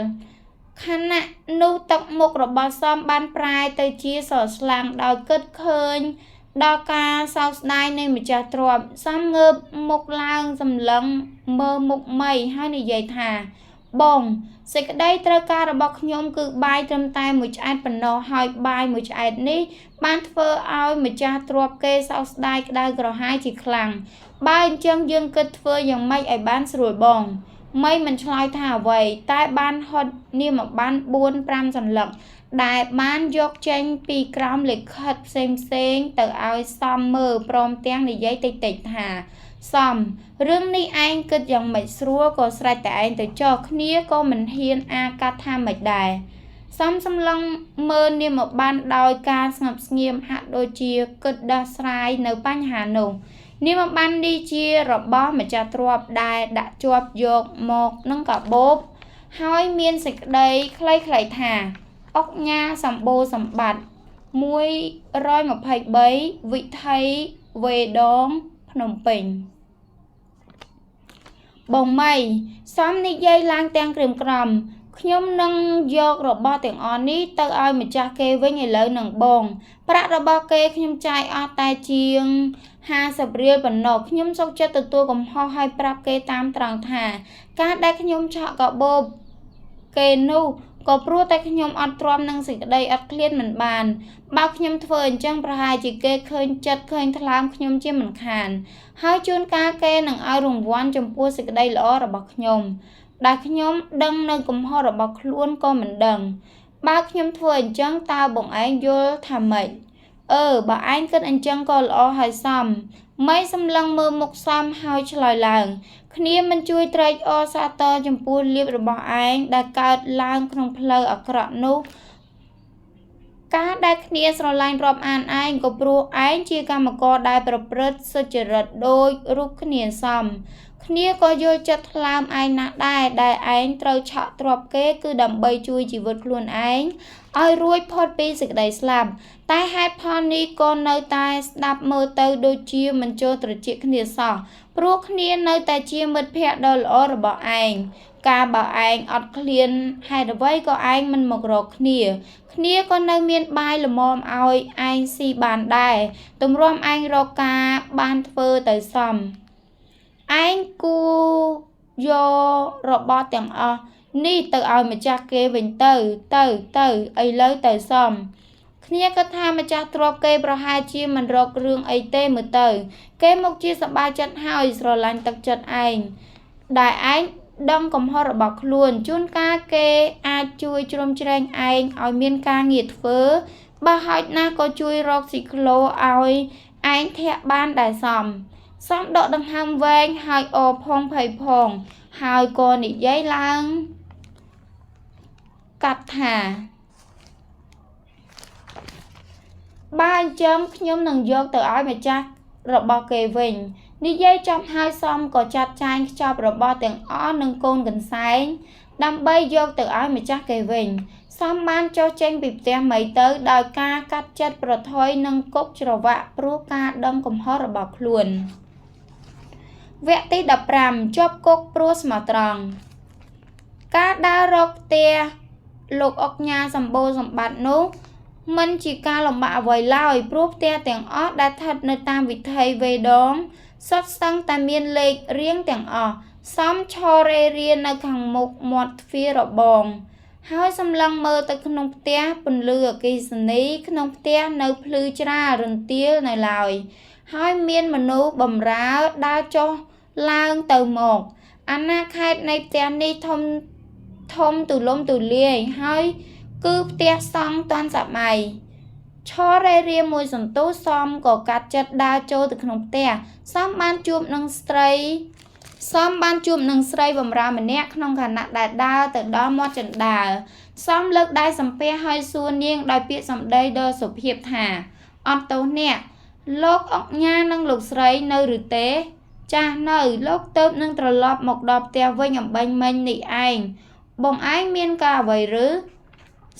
ខណៈនោះទឹកមុខរបស់សមបានប្រែទៅជាស្រស្លាំងដោយគិតឃើញដល់ការសោកស្ដាយនៃម្ចាស់ទ្រព្យ សមងើបមុខឡើងសម្លឹងមើលមុខមីហើយនិយាយថា បងសេចក្តីត្រូវការរបស់ខ្ញុំគឺបាយត្រឹមតែមួយឆ្អែតប៉ុណ្ណោះ ហើយបាយមួយឆ្អែតនេះបានធ្វើឲ្យម្ចាស់ទ្រព្យគេសោកស្ដាយក្តៅក្រហាយជាខ្លាំង បើអញ្ចឹងយើងគិតធ្វើយ៉ាងម៉េចឲ្យបានស្រួលបង មីមិនឆ្លើយថាអ្វី តែបានហត់នាមប័ណ្ណ 4-5 សន្លឹក ដែលបានយកចេញពីក្រោមលិខិតផ្សេងៗទៅឲ្យសមមើល ព្រមទាំងនិយាយតិចៗថា សមរឿងនេះឯងគិតយ៉ាងម៉េចស្រួលក៏ស្រេចតែឯងទៅចុះ គ្នាក៏មិនហ៊ានអាកាត់ថាម៉េចដែរ សមសម្លឹងមើលនាមប័ណ្ណដោយការស្ងប់ស្ងៀម ហាក់ដូចជាគិតដោះស្រាយនៅបញ្ហានោះ នាមប័ណ្ណនេះជារបស់ម្ចាស់ទ្រព្យដែលដាក់ជាប់យកមកនឹងកាបូប ហើយមានសេចក្តីខ្លីៗថា អុកញ៉ាសម្បូរសម្បត្តិ 123 វិថីវេដង ភ្នំពេញ បងមី សមនិយាយឡើងទាំងក្រៀមក្រំ ខ្ញុំនឹងយករបស់ទាំងអស់នេះទៅឲ្យម្ចាស់គេវិញឥឡូវនឹងបង ប្រាក់របស់គេខ្ញុំចាយអស់តែជាង 50 រៀលប៉ុណ្ណោះ ខ្ញុំសុខចិត្តទទួលកំហុសហើយប្រាប់គេតាមត្រង់ថា ការដែលខ្ញុំឆក់កាបូបគេនោះក៏ព្រោះតែខ្ញុំអត់ទ្រាំនឹងសេចក្តីអត់ឃ្លានមិនបាន បើខ្ញុំធ្វើអញ្ចឹងប្រហែលជាគេឃើញចិត្តឃើញថ្លើមខ្ញុំជាមិនខាន ហើយជួនកាលគេនឹងឲ្យរង្វាន់ចំពោះសេចក្តីល្អរបស់ខ្ញុំ ដែលខ្ញុំដឹងនៅកំហុសរបស់ខ្លួនក៏មិនដឹង បើខ្ញុំធ្វើអញ្ចឹងតើបងឯងយល់ថាម៉េច បើឯងគិតអញ្ចឹងក៏ល្អហើយសម មីសម្លឹងមើលមុខសមហើយឆ្លើយឡើង គ្នាមិនជួយត្រេកអរសាទរចំពោះលៀបរបស់ឯងដែលកើតឡើងក្នុងផ្លូវអាក្រក់នោះ ការដែលគ្នាស្រឡាញ់រាប់អានឯងក៏ព្រោះឯងជាកម្មករដែលប្រព្រឹត្តសុចរិតដូចរូបគ្នាសម គ្នាក៏យល់ចិត្តថ្លើមឯងណាស់ដែរ ដែលឯងត្រូវឆក់ទ្រព្យគេគឺដើម្បីជួយជីវិតខ្លួនឯងឲ្យរួចផុតពីសេចក្តីស្លាប់ តែហេតុផលនេះក៏នៅតែស្ដាប់មើលទៅដូចជាមិនចូលត្រចៀកគ្នាសោះ ព្រោះគ្នានៅតែជាមិត្តភក្តិដ៏ល្អរបស់ឯង ការបើឯងអត់ឃ្លានហេតុអ្វីក៏ឯងមិនមករកគ្នា គ្នាក៏នៅមានបាយល្មមឲ្យឯងស៊ីបានដែរ ទម្រាំឯងរកការបានធ្វើទៅសម ឯងគួរយករបស់ទាំងអស់នេះទៅឲ្យម្ចាស់គេវិញទៅឥឡូវទៅសម គ្នាគិតថាម្ចាស់ទ្រព្យគេប្រហែលជាមិនរករឿងអីទេមើលទៅ គេមកជាសប្បាយចិត្តហើយស្រឡាញ់ទឹកចិត្តឯង ដែលឯងដឹងកំហុសរបស់ខ្លួន ជួនកាលគេអាចជួយជ្រោមជ្រែងឯងឲ្យមានការងារធ្វើ បើហោចណាស់ក៏ជួយរកស៊ីក្លូឲ្យឯងធាក់បានដែរសម សមដកដង្ហើមវែងហើយអរផងភ័យផង ហើយក៏និយាយឡើងកាត់ថា បើអញ្ចឹងខ្ញុំនឹងយកទៅឲ្យម្ចាស់របស់គេវិញ និយាយចប់ហើយសមក៏ចាត់ចែងខ្ចប់របស់ទាំងអស់នឹងកូនកន្សែង ដើម្បីយកទៅឲ្យម្ចាស់គេវិញ សមបានចុះចេញពីផ្ទះមីទៅដោយការកាត់ចិត្តប្រថុយនឹងគុកច្រវាក់ព្រោះការដឹងកំហុសរបស់ខ្លួន វគ្គទី 15 ជាប់គុកព្រោះស្មោះត្រង់ ការដើររកផ្ទះលោកអុកញ៉ាសម្បូរសម្បត្តិនោះ មិនជាការលំបាកអ្វីឡើយ ព្រោះផ្ទះទាំងអស់ដែលស្ថិតនៅតាមវិថីវេដង សុទ្ធសឹងតែមានលេខរៀងទាំងអស់ សមឈររេរានៅខាងមុខមាត់ទ្វាររបង ហើយសម្លឹងមើលទៅក្នុងផ្ទះពន្លឺអគ្គិសនីក្នុងផ្ទះនៅភ្លឺច្រាលរន្ទាលនៅឡើយ ហើយមានមនុស្សបម្រើដើរចុះឡើងទៅមក អាណាខេត្តនៃផ្ទះនេះធំទូលំទូលាយ ហើយគឺផ្ទះសង់ទាន់សម័យ ឈររេរាមួយសន្ទុះសមក៏កាត់ចិត្តដើរចូលទៅក្នុងផ្ទះ សមបានជួបនឹងស្រីបម្រើម្នាក់ក្នុងខណៈដែលដើរទៅដល់មាត់ជណ្ដើរ សមលើកដៃសំពះហើយសួរនាងដោយពាក្យសម្ដីដ៏សុភាពថា អត់ទោសអ្នក លោកអុកញ៉ានិងលោកស្រីនៅឬទេ ចាស់នៅលោកទៅនឹងត្រឡប់មកដល់ផ្ទះវិញអំបញ្ញមិញនេះឯង បងឯងមានការអ្វីឬ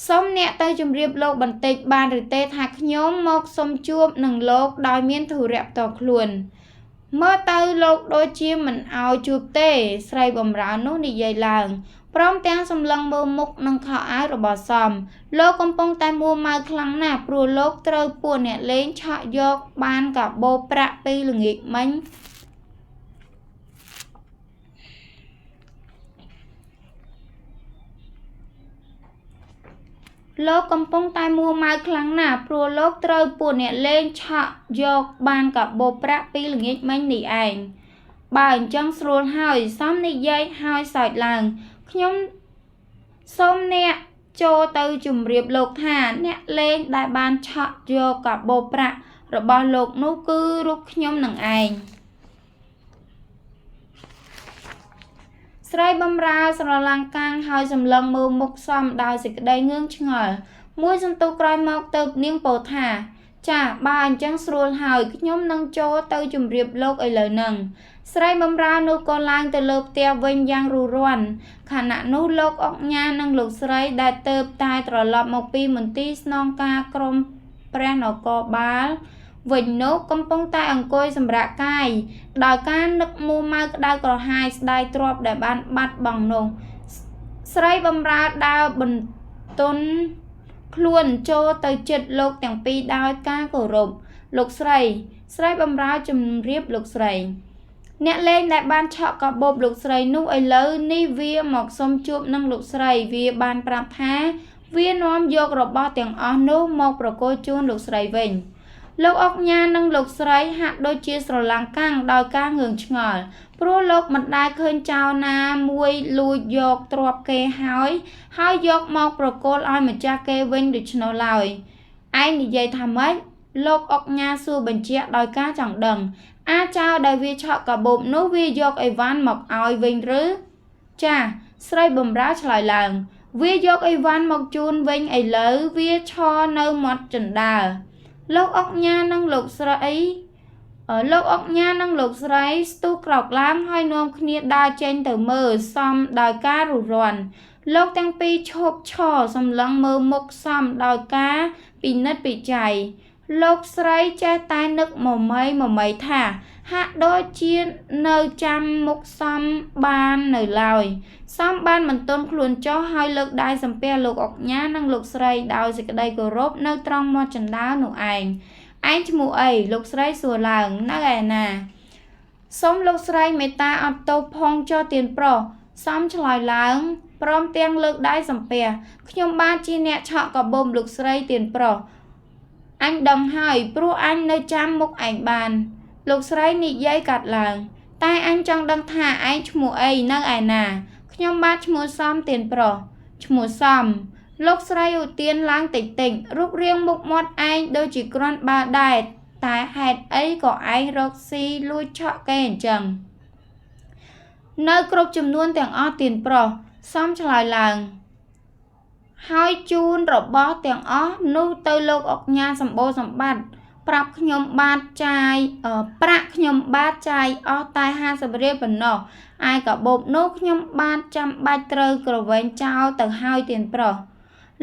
សូមអ្នកទៅជម្រាបលោកបន្តិចបានឬទេថាខ្ញុំមកសុំជួបនឹងលោកដោយមានធុរៈផ្ទាល់ខ្លួន ម មើលទៅលោកដូចជាមិនឲ្យជួបទេស្រីបំរើនោះនិយាយឡើងព្រមទាំងសម្លឹងមើលមុខនឹងខោអាវរបស់សមលោកកំពុងតែមួម៉ៅខ្លាំងណាស់ព្រោះលោកត្រូវពួកអ្នកលេងឆក់យកបានកាបូបប្រាក់ពីល្ងាចមិញលោកកំពុងតែមួម៉ៅខ្លាំងណាស់ព្រោះលោកត្រូវពួកអ្នកលេងឆក់យកបានកាបូបប្រាក់ពីល្ងាចមិញនេះឯងបើអញ្ចឹងស្រួលហើយសមនិយាយហើយសើចឡើងខ្ញុំសូមអ្នកចូលទៅជម្រាបលោកថាអ្នកលេងដែលបានឆក់យកកាបូបប្រាក់របស់លោកនោះគឺរូបខ្ញុំនឹងឯងស្រីបំរើស្រឡាំងកាំងហើយសម្លឹងមើលមុខសមដោយសេចក្តីងឿងឆ្ងល់មួយសន្ទុះក្រោយមកទៅនាងពោលថាចាបើអញ្ចឹងស្រួលហើយខ្ញុំនឹងចូលទៅជម្រាបលោកឥឡូវហ្នឹងស្រីបំរើនោះក៏ឡើងទៅលើផ្ទះវិញយ៉ាងរួសរាន់ខណៈនោះលោកអុកញ៉ានិងលោកស្រីដែលទើបតែត្រឡប់មកពីមន្ទីរស្នងការក្រមព្រះនគរបាលវិញនោះកំពុងតែអង្គុយសម្រាកកាយដោយការនឹកមួម៉ៅក្តៅក្រហាយស្ដាយទ្រព្យដែលបានបាត់បង់នោះស្រីបំរើដើរបន្ទន់ខ្លួនចូលទៅជិតលោកទាំងពីរដោយការគោរពលោកស្រីបំរើជំរាបលោកស្រីអ្នកលេងដែលបានឆក់កាបូបលោកស្រីនោះឥឡូវនេះវាមកសុំជួបនឹងលោកស្រីវាបានប្រាប់ថាវានាំយករបស់ទាំងអស់នោះមកប្រគល់ជូនលោកស្រីវិញលោកអុកញ៉ានិងលោកស្រីហាក់ដូចជាស្រឡាំងកាំងដោយការងឿងឆ្ងល់ព្រោះលោកមិនដែលឃើញចៅណាមួយលួចយកទ្រព្យគេហើយយកមកប្រគល់ឲ្យម្ចាស់គេវិញដូច្នោះឡើយឯងនិយាយថាម៉េចលោកអុកញ៉ាសួរបញ្ជាក់ដោយការចង់ដឹងអាចៅដែលវាឆក់កាបូបនោះវាយកអីវ៉ាន់មកឲ្យវិញឬចាស្រីបំរើឆ្លើយឡើងវាយកអីវ៉ាន់មកជូនវិញឥឡូវវាឈរនៅមាត់ជណ្ដើរលោកអុកញ៉ានិងលោកស្រីស្ទុះក្រោកឡើងហើយនាំគ្នាដើរចេញទៅមើលសមដោយការរួសរាន់លោកទាំងពីរឈប់ឈរសម្លឹងមើលមុខសមដោយការពិនិត្យពិច័យលោកស្រីចេះតែនឹកម៉មីថាហាក់ដូចជានៅចាំមុខសមបាននៅឡើយសមបានបន្ទន់ខ្លួនចុះហើយលើកដៃសំពះលោកអុកញ៉ានិងលោកស្រីដោយសេចក្តីគោរពនៅត្រង់មាត់ជណ្ដើរនោះឯងឈ្មោះអីលោកស្រីសួរឡើងនៅឯណាសូមលោកស្រីមេត្តាអត់ទោសផងចុះទៀនប្រុសសមឆ្លើយឡើងព្រមទាំងលើកដៃសំពះខ្ញុំបានជាអ្នកឆក់កាបូបលោកស្រីទៀនប្រុសអញដឹងហើយព្រោះអញនៅចាំមុខឯងបានលោកស្រីនិយាយកាត់ឡើងតែអញចង់ដឹងថាឯងឈ្មោះអីនៅឯណាខ្ញុំបាទឈ្មោះសំទៀនប្រុសឈ្មោះសំលោកស្រីឧទានឡើងតិចរូបរាងមុខមាត់ឯងដូចជាគ្រាន់បើដែរតែហេតុអីក៏ឯងរកស៊ីលួចឆក់គេអញ្ចឹងនៅគ្រប់ចំនួនទាំងអស់ទៀនប្រុសសំឆ្លើយឡើងហើយជូនរបស់ទាំងអស់នោះទៅលោកអុកញ៉ាសម្បូរសម្បត្តិប្រាក់ខ្ញុំបាទចាយអស់តែ50រៀលប៉ុណ្ណោះឯកាបូបនោះខ្ញុំបាទចាំបាច់ត្រូវក្រវែងចោលទៅហើយទៀនប្រុស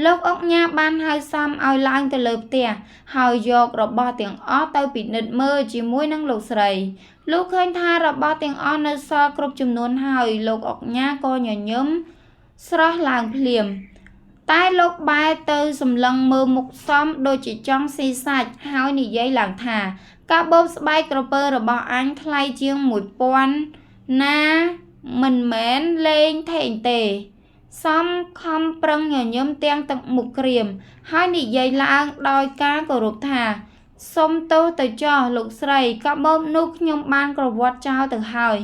លោកអុកញ៉ាបានហៅសំឲ្យឡើងទៅលើផ្ទះហើយយករបស់ទាំងអស់ទៅពិនិត្យមើលជាមួយនឹងលោកស្រីលុះឃើញថារបស់ទាំងអស់នៅសល់គ្រប់ចំនួនហើយលោកអុកញ៉ាក៏ញញឹមស្រស់ឡើងភ្លាមតែលោកបែរទៅសម្លឹងមើលមុខសមដូចជាចង់ស៊ីសាច់ហើយនិយាយឡើងថាកាបូបស្បែកក្រពើរបស់អញថ្លៃជាង1000ណាមិនមែនលេងថេងទេសំខំប្រឹងញញឹមទាំងទឹកមុខក្រៀមហើយនិយាយឡើងដោយការគោរពថាសុំទោសទៅចោះលោកស្រីកាបូបនោះខ្ញុំបានក្រវាត់ចោលទៅហើយ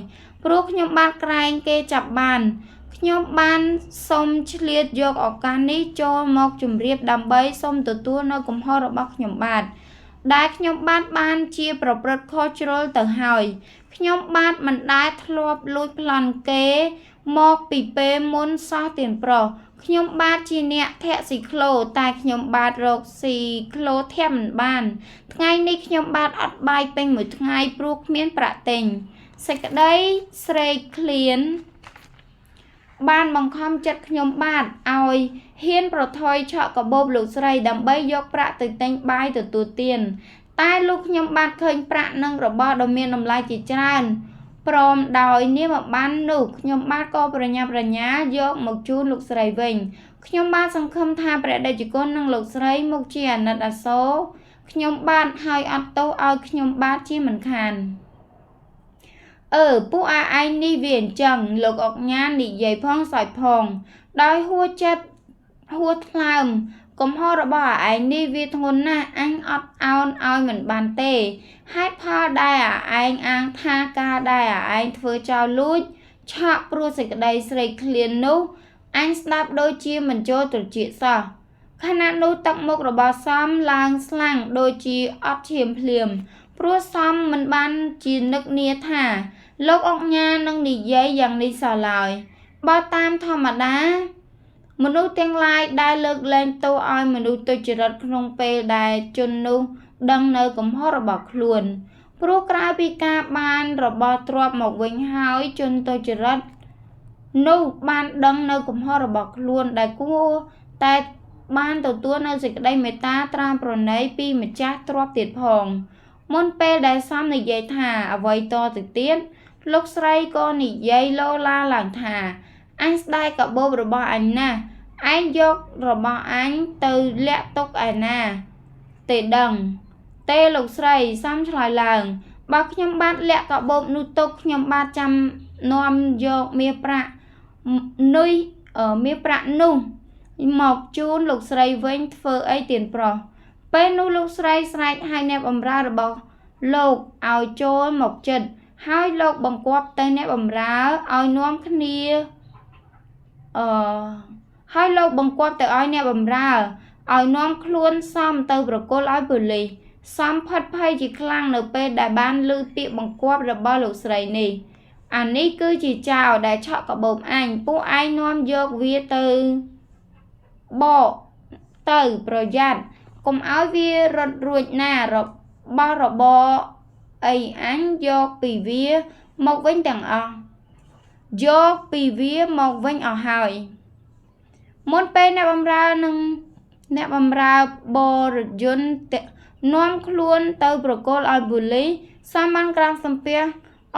ព្រោះខ្ញុំបានក្រែងគេចាប់បានខ្ញុំបានសូមឆ្លៀតយកឱកាសនេះចូលមកជម្រាបដើម្បីសូមទទួលនៅកំហុសរបស់ខ្ញុំបាទដែលខ្ញុំបានជាប្រព្រឹត្តខុសជ្រុលទៅហើយខ្ញុំបាទមិនដែលធ្លាប់លួចប្លន់គេមកពីពេលមុនសោះទៀនប្រុសខ្ញុំបាទជាអ្នកធាក់ស៊ីក្លូតែខ្ញុំបាទរកស៊ីក្លូធាក់មិនបានថ្ងៃនេះខ្ញុំបាទអត់បាយពេញមួយថ្ងៃព្រោះគ្មានប្រាក់ទិញសេចក្តីស្រេកឃ្លានបានបង្ខំចិត្តខ្ញុំបាទឲ្យហ៊ានប្រថុយឆក់កាបូបលោកស្រីដើម្បីយកប្រាក់ទៅទិញបាយទទួលទាន តែលោកខ្ញុំបានឃើញប្រាក់និងរបស់ដ៏មានតម្លៃជាច្រើនព្រមដោយនាមបាននោះខ្ញុំបាទក៏ប្រញាប់ប្រញាល់យកមកជូនលោកស្រីវិញខ្ញុំបាទសង្ឃឹមថាព្រះតេជគុណនិងលោកស្រីមកជាអាណិតអាសូរខ្ញុំបាទហើយអត់ទោសឲ្យខ្ញុំបាទជាមិនខានពួកឯងនេះវាអញ្ចឹងលោកអុកញ៉ានិយាយផងសើចផងដោយហួចចិត្តហួថ្លើមកំហុសរបស់ឯងនេះវាធ្ងន់ណាស់អញអត់អោនឲ្យមិនបានទេហេតុផលដែលឯងអាងថាការដែលឯងធ្វើចោលលួចឆក់ព្រោះសេចក្តីស្រេកឃ្លាននោះអញស្ដាប់ដូចជាមិនចូលត្រចៀកសោះខណៈនោះទឹកមុខរបស់សំឡើងស្លាំងដូចជាអត់ឈាមភ្លាមព្រោះសំមិនបានជានឹកនាថាលោកអុកញ៉ានឹងនិយាយយ៉ាងនេះសោះឡើយបើតាមធម្មតាមនុស្សទាំងឡាយដែលលើកលែងទោសឲ្យមនុស្សទុច្ចរិតក្នុងពេលដែលជននោះដឹងនៅកំហុសរបស់ខ្លួនព្រោះក្រៅពីការបានរបស់ទ្រព្យមកវិញហើយជនទុច្ចរិតនោះបានដឹងនៅកំហុសរបស់ខ្លួនដែលគួរតែបានទទួលនៅសេចក្តីមេត្តាត្រាំប្រណីពីម្ចាស់ទ្រព្យទៀតផងមុនពេលដែលសំនិយាយថាអ្វីតទៅទៀតលោកស្រីក៏និយាយលោឡាឡើងថាអញស្ដាយកាបូបរបស់អញណាស់ឯងយករបស់អញទៅលាក់ទុកឯណាទេដឹងទេលោកស្រីសំឆ្លើយឡើងបើខ្ញុំបានលាក់កាបូបនោះទុកខ្ញុំបាទចាំនាំយកមាសប្រាក់នុយមាសប្រាក់នោះមកជូនលោកស្រីវិញធ្វើអីទៀនប្រុសពេលនោះលោកស្រីស្រែកឲ្យអ្នកបម្រើរបស់លោកឲ្យចូលមកជិតហើយលោកបង្គាប់ទៅអ្នកបម្រើឲ្យនាំគ្នាហើយលោកបង្គាប់ទៅឲ្យអ្នកបម្រើឲ្យនាំខ្លួនសំទៅប្រគល់ឲ្យប៉ូលីសសំផិតភ័យជាខ្លាំងនៅពេលដែលបានឮពាក្យបង្គាប់របស់លោកស្រីនេះអានេះគឺជាចៅដែលឆក់កាបូបអញពួកឯងនាំយកវាទៅបកទៅប្រយ័ត្នកុំឲ្យវារត់រួចណារបស់របរអីអញយកពីវាមកវិញទាំងអស់យកពីវាមកវិញអស់ហើយមុនពេលអ្នកបម្រើនិងអ្នកបម្រើបរយន្តនាំខ្លួនទៅប្រគល់ឲ្យប៉ូលីសសំបានក្រាបសំពះ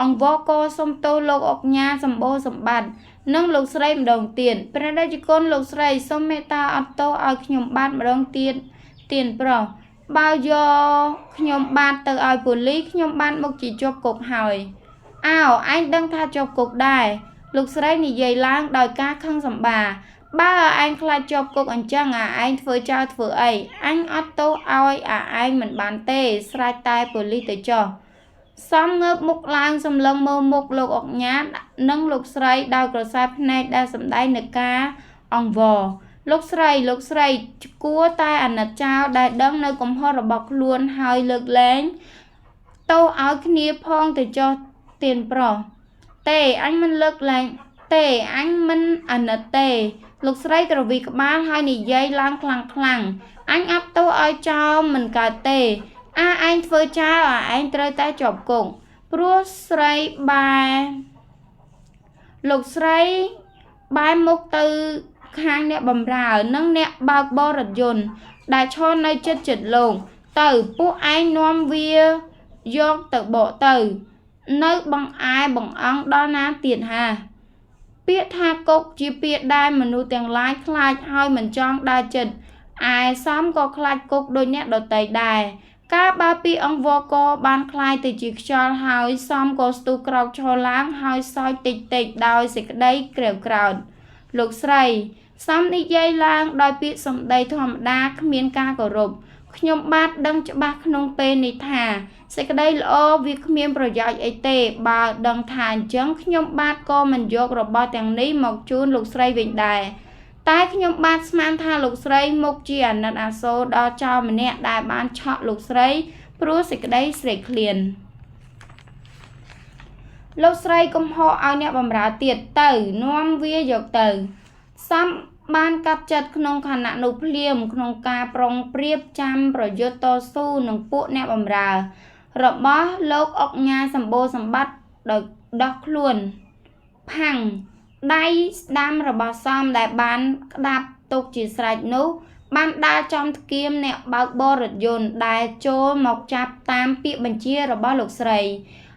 អង្គវកសុំទោសលោកអុកញ៉ាសម្បូរសម្បត្តិនិងលោកស្រីម្ដងទៀតព្រះតេជគុណលោកស្រីសូមមេត្តាអត់ទោសឲ្យខ្ញុំបាទម្ដងទៀតទៀនប្រុសបើយកខ្ញុំបាទទៅឲ្យប៉ូលីសខ្ញុំបាទមកជាជាប់គុកហើយអើឯងដឹងថាជាប់គុកដែរលោកស្រីនិយាយឡើងដោយការខឹងសម្បាបើឯងខ្លាចជាប់គុកអញ្ចឹងឯងធ្វើចោលធ្វើអីអញអត់ទោសឲ្យឯងមិនបានទេស្រេចតែប៉ូលីសទៅចុះសំងើបមុខឡើងសម្លឹងមើលមុខលោកអុកញ៉ានិងលោកស្រីដោយក្រសែភ្នែកដែលសម្ដែងនឹងការអង្វរលោកស្រីគួរតែអាណិតចោលដែលដឹងនៅកំហុសរបស់ខ្លួនហើយលើកលែងទោសឲ្យគ្នាផងទៅចុះទៀនប្រុសទេអញមិនលើកលែងទេអញមិនអាណិតទេលោកស្រីក្រវីក្បាលហើយនិយាយឡើងខ្លាំងអញអត់ទោសឲ្យចោលមិនកើតទេឯងធ្វើចោលឯងត្រូវតែជាប់គុកព្រោះស្រីលោកស្រីបែរមុខទៅខាងអ្នកបម្រើនិងអ្នកបើកបរយន្តដែលឈរនៅចិត្តលោកទៅពួកឯងនាំវាយកទៅបកទៅនៅបង្អែបង្អង់ដល់ណាទៀតហាពាក្យថាគុកជាពាក្យដែលមនុស្សទាំងឡាយខ្លាចហើយមិនចង់ដើរចិត្តឯសំក៏ខ្លាចគុកដោយអ្នកដទៃដែរការបើពីអង្គវកបានคล้ายទៅជាខ្យល់ហើយសំក៏ស្ទុះក្រោកឈរឡើងហើយសើចតិចដោយសេចក្តីក្រេវក្រោធលោកស្រីសំនិយាយឡើងដោយពាក្យសម្ដីធម្មតាគ្មានការគោរពខ្ញុំបាទដឹងច្បាស់ក្នុងពេលនេះថាសេចក្តីល្អវាគ្មានប្រយោជន៍អីទេបើដឹងថាអញ្ចឹងខ្ញុំបាទក៏មិនយករបស់ទាំងនេះមកជូនលោកស្រីវិញដែរតែខ្ញុំបាទស្មានថាលោកស្រីមុខជាអាណិតអាសូរដល់ចៅម្នាក់ដែលបានឆក់លោកស្រីព្រោះសេចក្តីស្រេកឃ្លានលោកស្រីកំហកឲ្យអ្នកបម្រើទៀតទៅនាំវាយកទៅសំបានកាត់ចិត្តក្នុងខណៈនោះភ្លាមក្នុងការប្រុងប្រៀបចាំប្រយុទ្ធតស៊ូនឹងពួកអ្នកបម្រើរបស់លោកអុកញ៉ាសម្បូរសម្បត្តិដោយដោះខ្លួនផាំងដៃស្ដាំរបស់សំដែលបានក្តាប់ទុកជាស្រេចនោះ បានដើរចំថ្គាមអ្នកបើកបររថយន្តដែលចូលមកចាប់តាមពាក្យបញ្ជារបស់លោកស្រី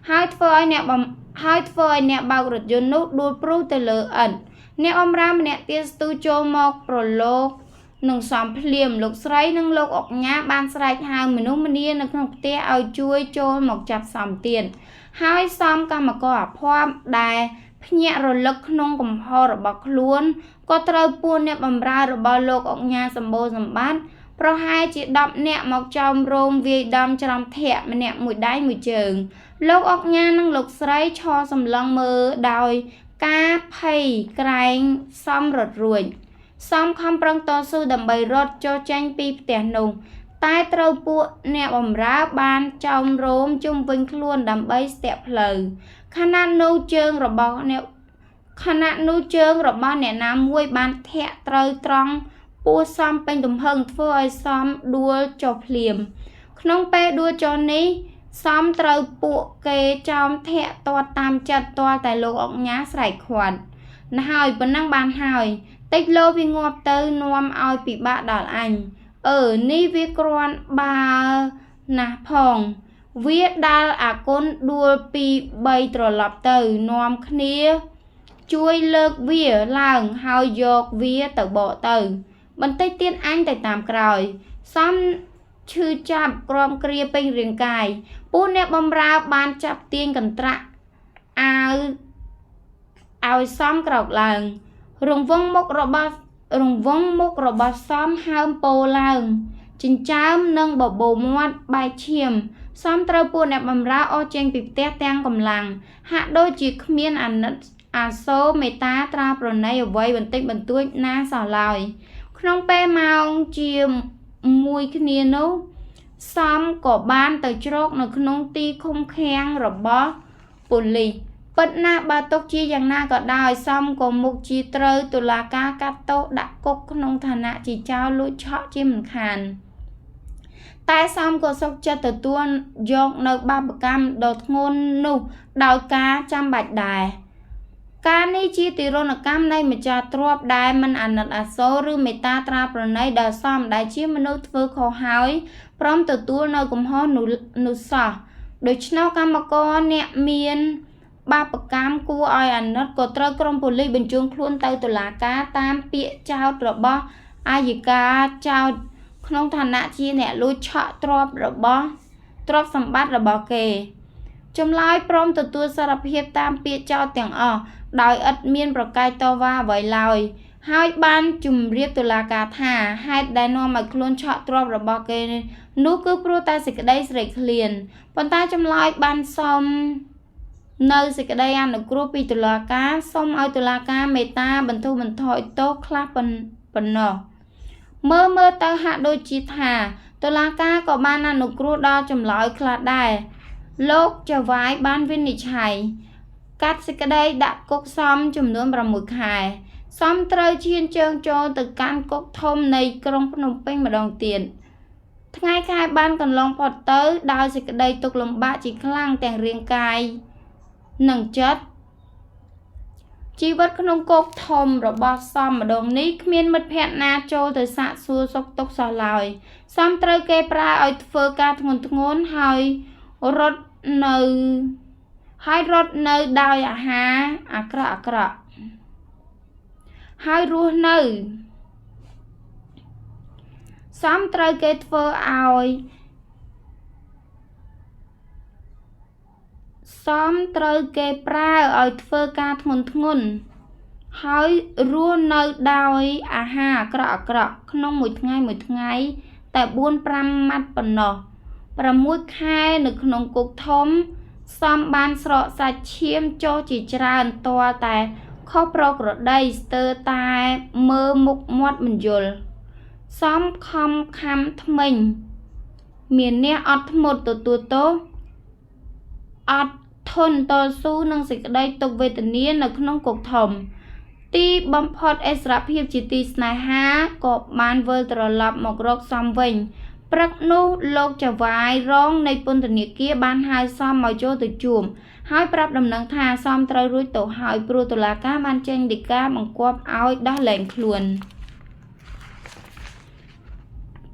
ហើយធ្វើឲ្យអ្នកបើករថយន្តនោះដួលព្រុសទៅលើឥដ្ឋអ្នកបម្រើម្នាក់ទៀតស្ទុះចូលមកប្រឡូកនឹងសំភ្លាមលោកស្រីនិងលោកអុកញ៉ាបានស្រែកហៅមនុស្សម្នានៅក្នុងផ្ទះឲ្យជួយចូលមកចាប់សំទៀតហើយសំកម្មករអភ័ព្វដែលភ្ញាក់រលឹកក្នុងកំហុសរបស់ខ្លួនក៏ត្រូវពួនអ្នកបម្រើរបស់លោកអុកញ៉ាសម្បូរសម្បត្តិប្រហែលជា10នាក់មកចោមរោមវាយដំច្រំធាក់ម្នាក់មួយដៃមួយជើងលោកអុកញ៉ានិងលោកស្រីឈរសម្លឹងមើលដោយការភ័យក្រែងសំរត់រួចសំខំប្រឹងតស៊ូដើម្បីរត់ចុះចេញពីផ្ទះនោះតែត្រូវពួកអ្នកបម្រើបានចោមរោមជុំវិញខ្លួនដើម្បីស្ទាក់ផ្លូវខណៈនោះជើងរបស់អ្នកណាមួយបានធាក់ត្រូវត្រង់ពោះសំពេញទំហឹងធ្វើឲ្យសំដួលចុះភ្លាមក្នុងពេលដួលចុះនេះសំត្រូវពួកគេចោមធាក់ទាត់តាមចិត្តទាល់តែលោកអុកញ៉ាស្រែកខាត់ណាស់ហើយប៉ុណ្ណឹងបានហើយតិចលោវាងាប់ទៅនាំឲ្យពិបាកដល់អញនេះវាគ្រាន់បើណាស់ផងវាដាល់អាគុណដួលពី3ត្រឡប់ទៅនាំគ្នាជួយលើកវាឡើងហើយយកវាទៅបកទៅបន្តិចទៀតអញទៅតាមក្រោយសំឈឺចាប់ក្រំគ្រាពេញរាងកាយពួកអ្នកបម្រើបានចាប់ទាញកន្ត្រាក់អាវឲ្យសំក្រោកឡើងរង្វង់មុខរបស់សំហើមពោឡើងចិញ្ចើមនិងបបោមាត់បែកឈាមសំត្រូវពួកអ្នកបម្រើអស់ចេញពីផ្ទះទាំងកម្លាំងហាក់ដូចជាគ្មានអាណិតអាសូរមេត្តាត្រាប្រណីអ្វីបន្តិចបន្តួចណាសោះឡើយក្នុងពេលម៉ោងជាមួយគ្នានោះសំក៏បានទៅជ្រកនៅក្នុងទីឃុំឃាំងរបស់ប៉ូលីសពិតណាស់បើទុកជាយ៉ាងណាក៏ដោយសំក៏មុខជាត្រូវតុលាការកាត់ទោសដាក់គុកក្នុងឋានៈជាចោរលួចឆក់ជាមិនខានតែសំក៏សុខចិត្តទទួលយកនៅបាបកម្មដ៏ធ្ងន់នោះដោយការចាំបាច់ដែរការនេះជាទារុណកម្មនៃម្ចាស់ទ្រព្យដែលមិនអាណិតអាសូរឬមេត្តាត្រាប្រណីដល់សំដែលជាមនុស្សធ្វើខុសហើយព្រមទទួលនៅកំហុសនោះសោះដូច្នោះកម្មករអ្នកមានបាបកម្មគួរឲ្យអាណិតក៏ត្រូវក្រុមប៉ូលីសបញ្ជូនខ្លួនទៅតុលាការតាមពាក្យចោទរបស់អាយកាចោទក្នុងឋានៈជាអ្នកលួចឆក់ទ្រព្យសម្បត្តិរបស់គេចម្លើយព្រមទទួលសារភាពតាមពាក្យចោទទាំងអស់ដោយឥតមានប្រកែកតវ៉ាអ្វីឡើយហើយបានជម្រាបតុលាការថាហេតុដែលនាំឲ្យខ្លួនឆក់ទ្រព្យរបស់គេនោះគឺព្រោះតែសេចក្តីស្រេកឃ្លានប៉ុន្តែចម្លើយបានសុំនៅសេចក្តីអនុគ្រោះពីតុលាការសូមឲ្យតុលាការមេត្តាបន្ធូរបន្ថយទោសខ្លះប៉ុណ្ណោះមើលទៅហាក់ដូចជាថាតុលាការក៏បានអនុគ្រោះដល់ចម្លើយខ្លះដែរលោកចៅវាយបានវិនិច្ឆ័យកាត់សេចក្តីដាក់គុកសំចំនួន6ខែសំត្រូវឈានជើងចូលទៅកាន់គុកធំនៃក្រុងភ្នំពេញម្ដងទៀតថ្ងៃខែបានកន្លងផុតទៅដោយសេចក្តីទុក្ខលំបាកជាខ្លាំងទាំងរាងកាយនិងចិត្តជីវិតក្នុងគុកធំរបស់សំម្ដងនេះគ្មានមិត្តភក្តិណាចូលទៅសាកសួរសុខទុក្ខសោះឡើយសំត្រូវគេប្រើឲ្យធ្វើការធ្ងន់ហើយរត់នៅដោយអាហារអាក្រក់ហើយរស់នៅសំត្រូវគេធ្វើឲ្យសំត្រូវគេប្រើឲ្យធ្វើការធ្ងន់ហើយរស់នៅដោយអាហារអាក្រក់ក្នុងមួយថ្ងៃតែ 4-5 ម៉ាត់ប៉ុណ្ណោះ6ខែនៅក្នុងគុកធំសំបានស្រកសាច់ឈាមចុះជាច្រើនទាល់តែខុសប្រក្រតីស្ទើរតែមើលមុខមាត់មិនយល់សំខំខាំថ្មិញមានអ្នកអត់ធ្មត់ទទួលទោសអត់ធន់តស៊ូនឹងសេចក្តីទុក្ខវេទនានៅក្នុងគុកធំទីបំផុតអិសរភាពជាទីស្នេហាក៏បានវិលត្រឡប់មករកសំវិញព្រឹកនោះលោកចៅវាយរងនៃពន្ធនាគារបានហៅសំមកចូលទៅជួបហើយប្រាប់ដំណឹងថាសំត្រូវរួចទៅហើយព្រោះតុលាការបានចេញដីកាបង្គាប់ឲ្យដោះលែងខ្លួន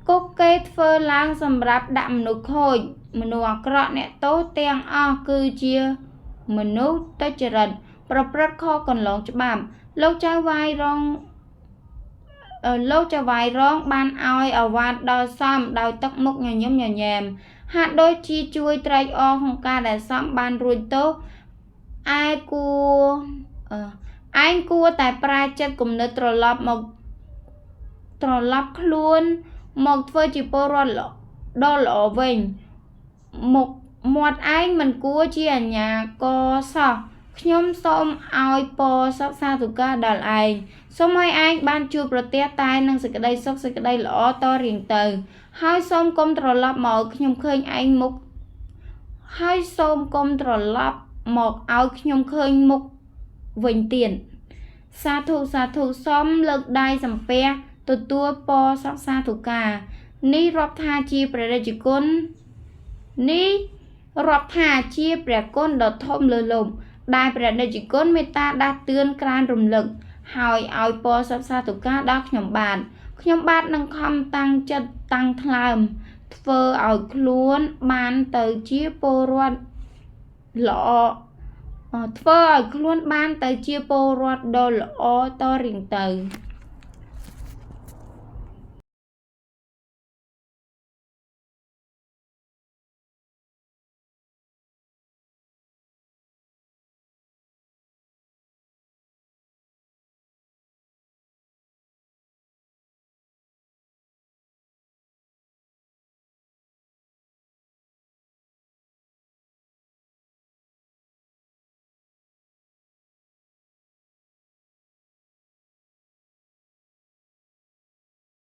គុកគេធ្វើឡើងសម្រាប់ដាក់មនុស្សខូចមនុស្សអាក្រក់អ្នកទោសទាំងអស់គឺជាមនុស្សទុច្ចរិតប្រព្រឹត្តខុសកន្លងច្បាប់លោកចៅវាយរងបានឲ្យអាវ៉ាត់ដល់សមដោយទឹកមុខញញឹមញញែមហាក់ដូចជាជួយត្រេកអរក្នុងការដែលសមបានរួចទោសឯងគួរតែប្រែចិត្តគំនិតត្រឡប់ខ្លួនមកធ្វើជាពលរដ្ឋដ៏ល្អវិញមាត់ឯងមិនគួរជាអាញាកសោះខ្ញុំសូមឲ្យពរសិក្សាទូការដល់ឯងសូមឲ្យឯងបានជួបប្រទះតែនឹងសេចក្តីសុខសេចក្តីល្អតរៀងទៅហើយសូមកុំត្រឡប់មកឲ្យខ្ញុំឃើញឯងមុខវិញទៀតសាធុសូមលើកដៃសំពះទទួលពរសិក្សាទូការនេះរាប់ថាជាព្រះគុណដ៏ធំលើសលប់ដែលព្រះរាជគុណមេត្តាដាស់តឿនក្រើនរំលឹកហើយឲ្យពរសិក្សាទូការដល់ខ្ញុំបាទនឹងខំតាំងចិត្តតាំងថ្លើមធ្វើឲ្យខ្លួនបានទៅជាពលរដ្ឋដ៏ល្អតរៀងទៅ